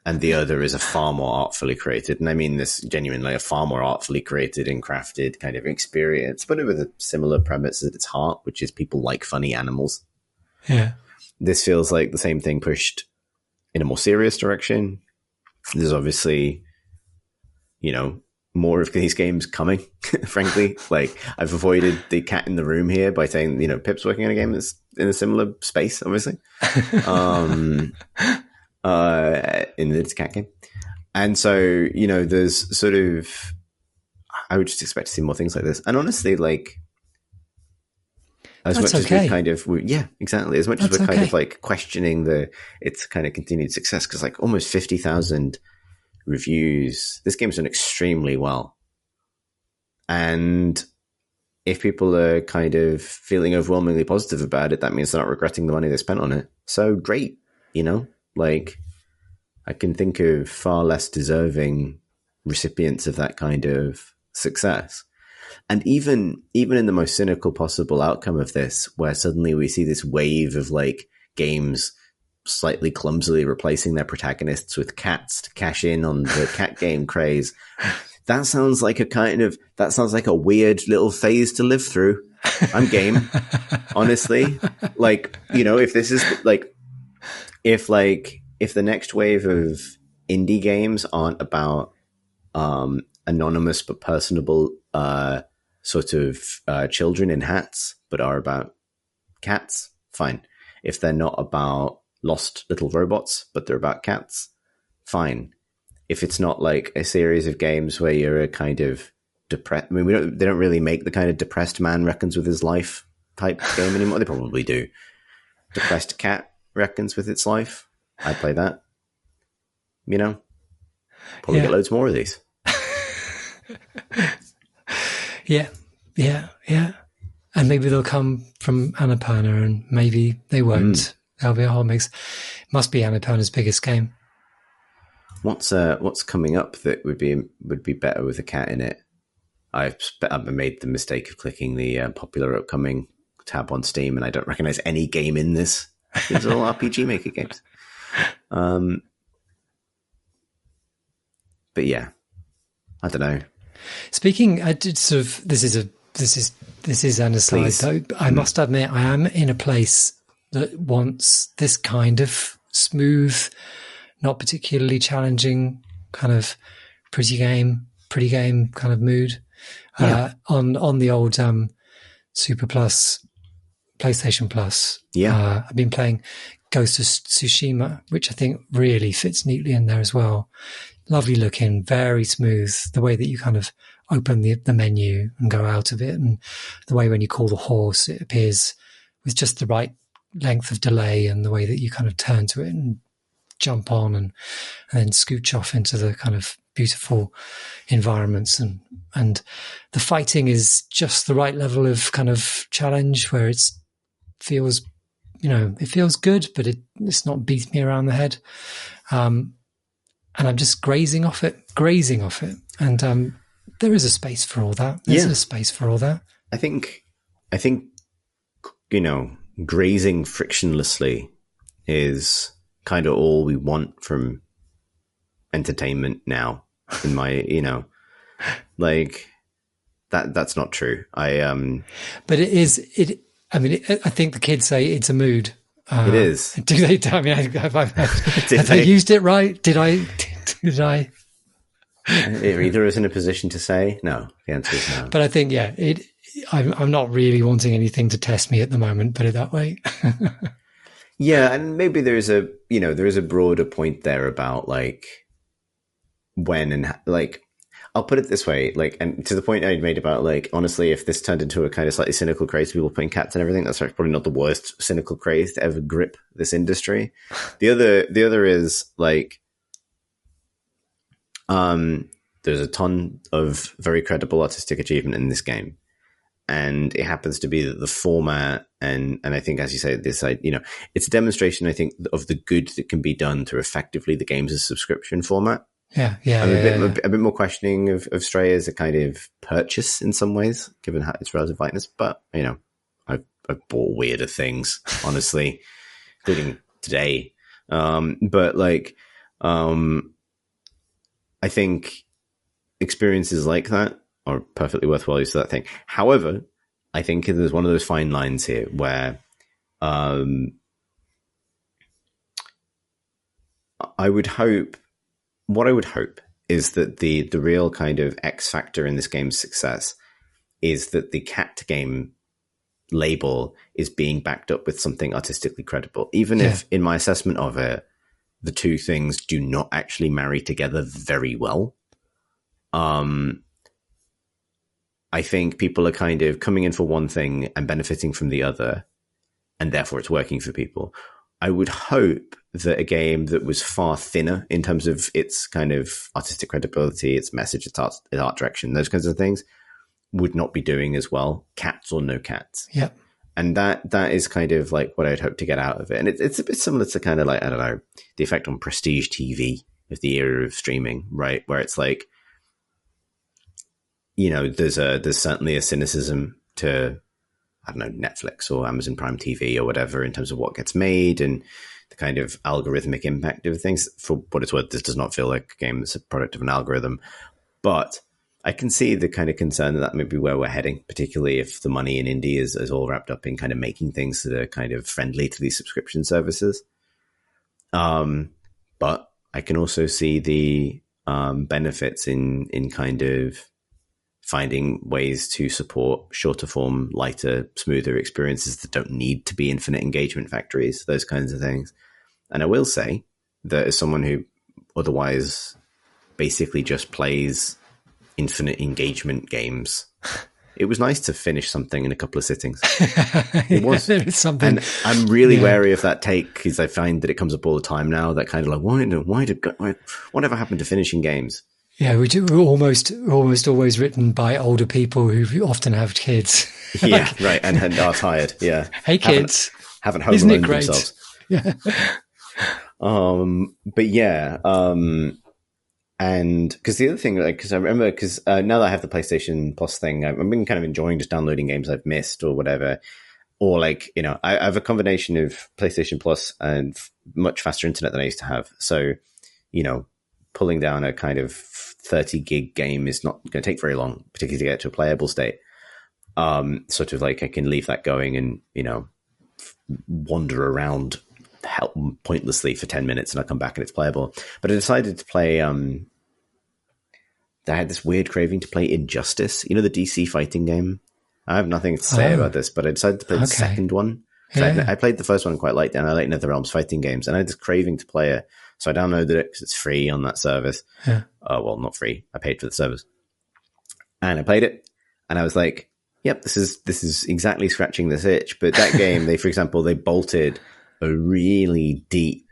And the other is a far more artfully created, and I mean this genuinely, a far more artfully created and crafted kind of experience, but with a similar premise at its heart, which is people like funny animals. Yeah. This feels like the same thing pushed in a more serious direction. There's obviously, more of these games coming, frankly. Like, I've avoided the cat in the room here by saying, Pip's working on a game that's in a similar space, obviously. In this cat game. And so, there's sort of, I would just expect to see more things like this. And honestly, like, as much as we've kind of, yeah, exactly. As much as we're kind of like questioning its kind of continued success, because like almost 50,000 reviews, this game's done extremely well. And if people are kind of feeling overwhelmingly positive about it, that means they're not regretting the money they spent on it. So great, like I can think of far less deserving recipients of that kind of success. And even in the most cynical possible outcome of this, where suddenly we see this wave of like games slightly clumsily replacing their protagonists with cats to cash in on the cat game craze, that sounds like a weird little phase to live through. I'm game, honestly. Like, if this is like, if the next wave of indie games aren't about anonymous but personable sort of children in hats, but are about cats, fine. If they're not about lost little robots, but they're about cats, fine. If it's not like a series of games where you're a kind of depressed, I mean, they don't really make the kind of depressed man reckons with his life type game anymore. They probably do. Depressed cat reckons with its life. I'd play that. Probably get loads more of these. Yeah. And maybe they'll come from Annapurna, and maybe they won't. There'll be a whole mix. Must be Annapurna's biggest game. What's coming up that would be better with a cat in it? I've made the mistake of clicking the popular upcoming tab on Steam, and I don't recognize any game in this. These are all RPG Maker games. But yeah, I don't know. Speaking, I did sort of. This is an aside, though. I must admit, I am in a place that wants this kind of smooth, not particularly challenging kind of pretty game kind of mood. On the old Super Plus, PlayStation Plus. I've been playing Ghost of Tsushima, which I think really fits neatly in there as well. Lovely looking, very smooth. The way that you kind of open the menu and go out of it, and the way when you call the horse, it appears with just the right length of delay, and the way that you kind of turn to it and jump on and then scooch off into the kind of beautiful environments, and the fighting is just the right level of kind of challenge where it feels good, but it's not beating me around the head. And I'm just grazing off it. And there is a space for all that. There's a space for all that. I think, grazing frictionlessly is kind of all we want from entertainment now. In my, like that's not true. But it is. I think the kids say it's a mood. It is. Do they? I mean, have they used it right? Did I? Are either of us in a position to say no? The answer is no. But I think, I'm not really wanting anything to test me at the moment. Put it that way. Yeah, and maybe there is a broader point there about like when and like. I'll put it this way, like, and to the point I made about, like, honestly, if this turned into a kind of slightly cynical craze, people playing cats and everything, that's probably not the worst cynical craze to ever grip this industry. The other is like, there's a ton of very credible artistic achievement in this game, and it happens to be that the format and I think, as you say, it's a demonstration, I think, of the good that can be done through effectively the game's as subscription format. Yeah. I'm a bit more questioning of Stray as a kind of purchase in some ways, given its relative lightness. But I've bought weirder things, honestly, including today. But like, I think experiences like that are perfectly worthwhile use of that thing. However, I think there's one of those fine lines here where, what I would hope is that the real kind of X factor in this game's success is that the cat game label is being backed up with something artistically credible. Even if, in my assessment of it, the two things do not actually marry together very well. I think people are kind of coming in for one thing and benefiting from the other, and therefore it's working for people. I would hope that a game that was far thinner in terms of its kind of artistic credibility, its message, its art direction, those kinds of things, would not be doing as well, cats or no cats. Yeah. And that is kind of like what I'd hope to get out of it. And it's a bit similar to kind of like, I don't know, the effect on prestige TV of the era of streaming, right? Where it's like, there's certainly a cynicism to, I don't know, Netflix or Amazon Prime TV or whatever in terms of what gets made and the kind of algorithmic impact of things. For what it's worth, this does not feel like a game that's a product of an algorithm. But I can see the kind of concern that may be where we're heading, particularly if the money in indie is all wrapped up in kind of making things that are kind of friendly to these subscription services. But I can also see the benefits in kind of finding ways to support shorter form, lighter, smoother experiences that don't need to be infinite engagement factories, those kinds of things. And I will say that as someone who otherwise basically just plays infinite engagement games, it was nice to finish something in a couple of sittings. It was. There is something. And I'm really wary of that take because I find that it comes up all the time now, that kind of like, whatever happened to finishing games? Yeah, which are almost always written by older people who often have kids. Yeah, right, and are tired. Yeah, hey kids, haven't home isn't it alone great? themselves. Yeah. But yeah, and because the other thing, like, because I remember, because now that I have the PlayStation Plus thing, I've been kind of enjoying just downloading games I've missed or whatever, or like, I have a combination of PlayStation Plus and much faster internet than I used to have. So, pulling down a kind of 30 gig game is not going to take very long, particularly to get to a playable state. Sort of like I can leave that going and, wander around pointlessly for 10 minutes and I'll come back and it's playable. But I decided to play, I had this weird craving to play Injustice, the DC fighting game. I have nothing to say about this, but I decided to play the second one. Yeah. I played the first one quite liked it, and I like NetherRealm's fighting games, and I had this craving to play it. So I downloaded it because it's free on that service. Yeah. Well, not free. I paid for the service. And I played it, and I was like, yep, this is exactly scratching this itch. But that game, for example, they bolted a really deep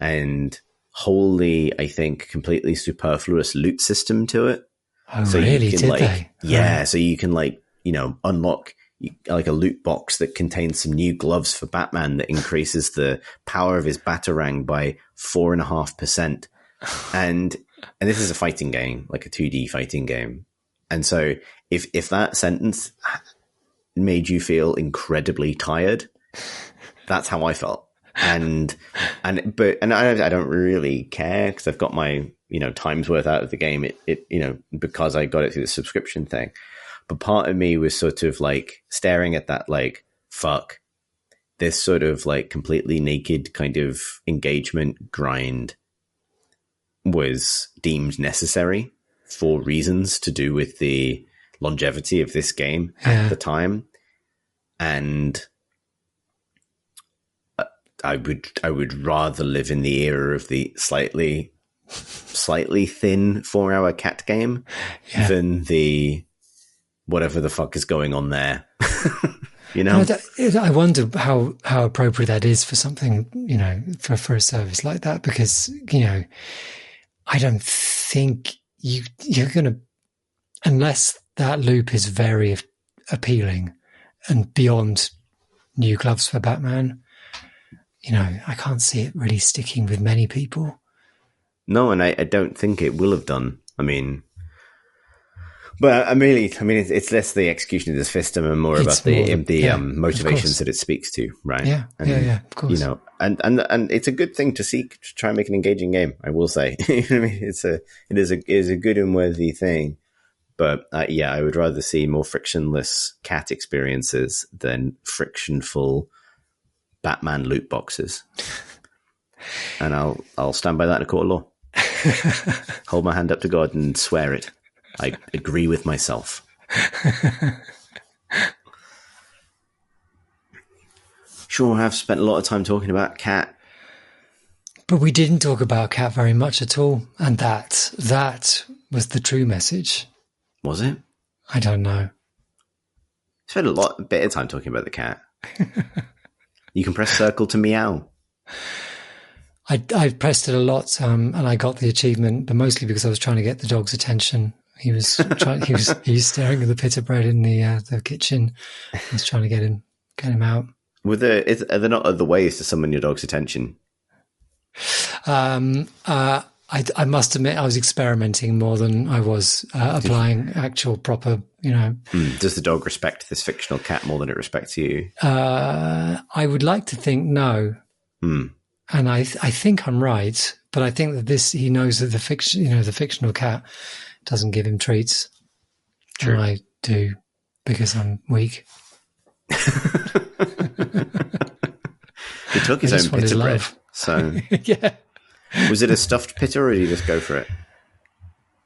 and wholly, I think, completely superfluous loot system to it. Oh, So really? you can Did like, they? yeah, so you can like, unlock like a loot box that contains some new gloves for Batman that increases the power of his Batarang by 4.5%. And this is a fighting game, like a 2D fighting game. And so if that sentence made you feel incredibly tired, that's how I felt. And I don't really care because I've got my, time's worth out of the game. It because I got it through the subscription thing. But part of me was sort of like staring at that, like, fuck, this sort of like completely naked kind of engagement grind was deemed necessary for reasons to do with the longevity of this game at the time. And I would rather live in the era of the slightly thin 4-hour cat game than the whatever the fuck is going on there. I wonder how appropriate that is for something, for a service like that, because, I don't think you're going to, unless that loop is very appealing and beyond new gloves for Batman, I can't see it really sticking with many people. No, and I don't think it will have done. But it's less the execution of the system and more about the motivations that it speaks to, right? Yeah, of course. And it's a good thing to try and make an engaging game. I will say, it is a good and worthy thing. But I would rather see more frictionless cat experiences than frictionful Batman loot boxes. And I'll stand by that in a court of law. Hold my hand up to God and swear it. I agree with myself. Sure, I've spent a lot of time talking about cat. But we didn't talk about cat very much at all. And that was the true message. Was it? I don't know. I spent a bit of time talking about the cat. You can press circle to meow. I pressed it a lot, and I got the achievement, but mostly because I was trying to get the dog's attention. He was staring at the pita bread in the kitchen. I was trying to get him out. Are there not other ways to summon your dog's attention? I must admit I was experimenting more than I was applying actual proper, Does the dog respect this fictional cat more than it respects you? I would like to think no. And I think I'm right, but I think that he knows that the fictional cat doesn't give him treats. True. And I do, because I'm weak. He took his own pita bread. So yeah. Was it a stuffed pita or did he just go for it?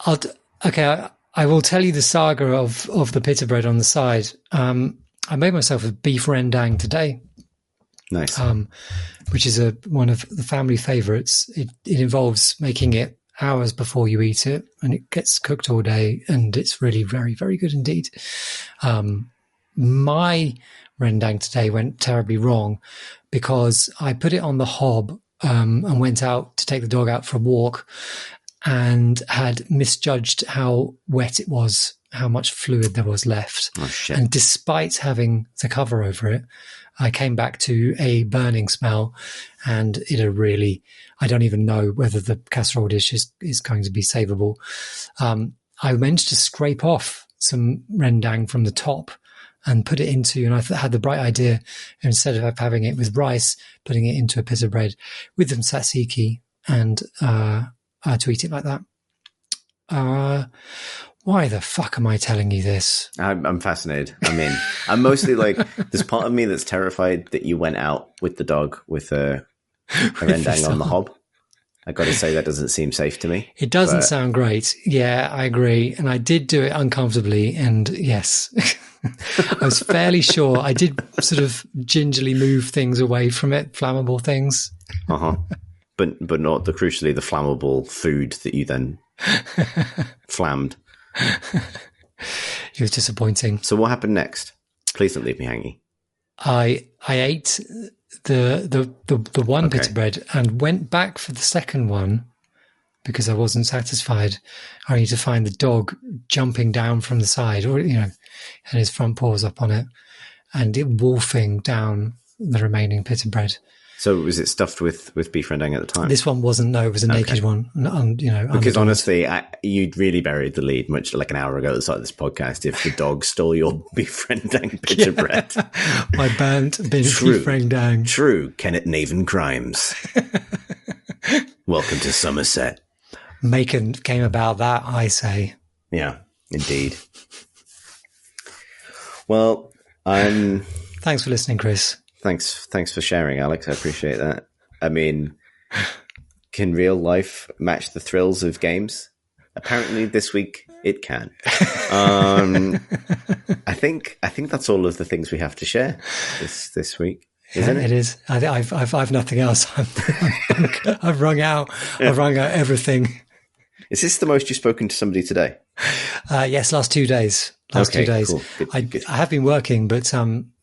I will tell you the saga of the pita bread on the side. I made myself a beef rendang today. Nice. Which is one of the family favourites. It involves making it hours before you eat it, and it gets cooked all day, and it's really very, very good indeed. My rendang today went terribly wrong because I put it on the hob and went out to take the dog out for a walk and had misjudged how wet it was, how much fluid there was left. Oh, shit. And despite having the cover over it, I came back to a burning smell, and I don't even know whether the casserole dish is going to be savable. I managed to scrape off some rendang from the top and put it into, and I had the bright idea, instead of having it with rice, putting it into a pita bread with some tzatziki and to eat it like that. Why the fuck am I telling you this? I'm fascinated. I'm mostly like, there's part of me that's terrified that you went out with the dog with a rendang on the hob. I got to say, that doesn't seem safe to me. It doesn't sound great. Yeah, I agree. And I did do it uncomfortably. And yes, I was fairly sure. I did sort of gingerly move things away from it, flammable things. But not crucially the flammable food that you then flammed. It was disappointing. So what happened next? Please don't leave me hanging. I ate the one Okay. pita bread and went back for the second one because I wasn't satisfied. I need to find the dog jumping down from the side, or and his front paws up on it, and it wolfing down the remaining pita bread. So was it stuffed with beef rendang at the time? This one wasn't. No, it was a naked one. Because honestly, you'd really buried the lead much like an hour ago at the start of this podcast if the dog stole your beef rendang pita bread. My burnt beef rendang. True, Kenneth Naven crimes. Welcome to Somerset. Macon came about that, I say. Yeah, indeed. Well, thanks for listening, Chris. Thanks for sharing, Alex. I appreciate that. I mean, can real life match the thrills of games? Apparently, this week it can. I think that's all of the things we have to share this week, isn't it? It is. I've nothing else. I've wrung out. I've wrung out everything. Is this the most you've spoken to somebody today? Yes, last 2 days. Last 2 days. Cool. Good. I have been working, but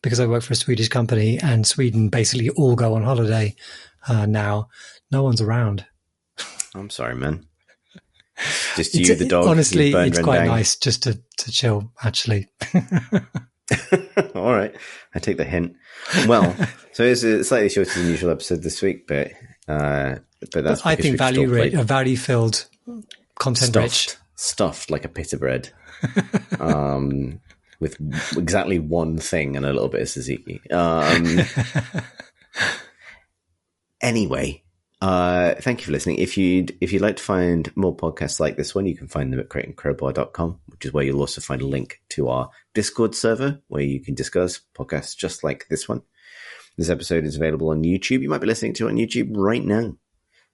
because I work for a Swedish company and Sweden basically all go on holiday now, no one's around. I'm sorry, man. Just you, the dog. Honestly, it's quite nice just to chill, actually. All right. I take the hint. Well, so it's a slightly shorter than usual episode this week, but that's I think value-filled, content-rich. Stuffed like a pita bread. With exactly one thing and a little bit of tzatziki. Anyway, thank you for listening. If you'd like to find more podcasts like this one, you can find them at crateandcrowbar.com, which is where you'll also find a link to our Discord server where you can discuss podcasts just like this one. This episode is available on YouTube. You might be listening to it on YouTube right now,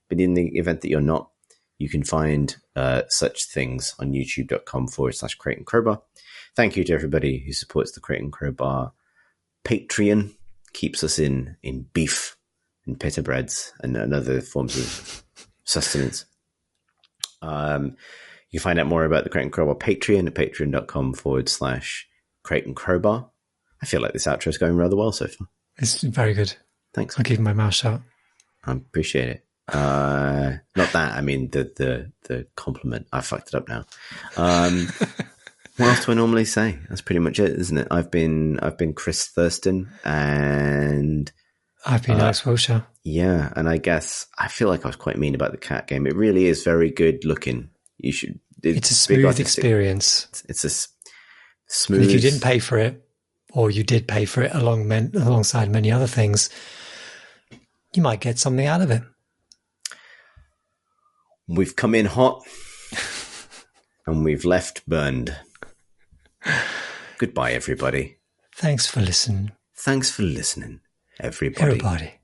but in the event that you're not, you can find such things on youtube.com/crateandcrowbar. Thank you to everybody who supports the Crate and Crowbar Patreon, keeps us in beef and pita breads and other forms of sustenance. You can find out more about the Crate and Crowbar Patreon at patreon.com/Crate and Crowbar. I feel like this outro is going rather well so far. It's very good. Thanks. I'm keeping my mouth shut. I appreciate it. Not that, I mean the compliment. I fucked it up now. What else do I normally say? That's pretty much it, isn't it? I've been Chris Thurston, and I've been Alex Wilshire. Yeah, and I guess I feel like I was quite mean about the cat game. It really is very good looking. You should. It's a smooth experience. It's a smooth. And if you didn't pay for it, or you did pay for it alongside many other things, you might get something out of it. We've come in hot and we've left burned. Goodbye, everybody. Thanks for listening. Thanks for listening, everybody.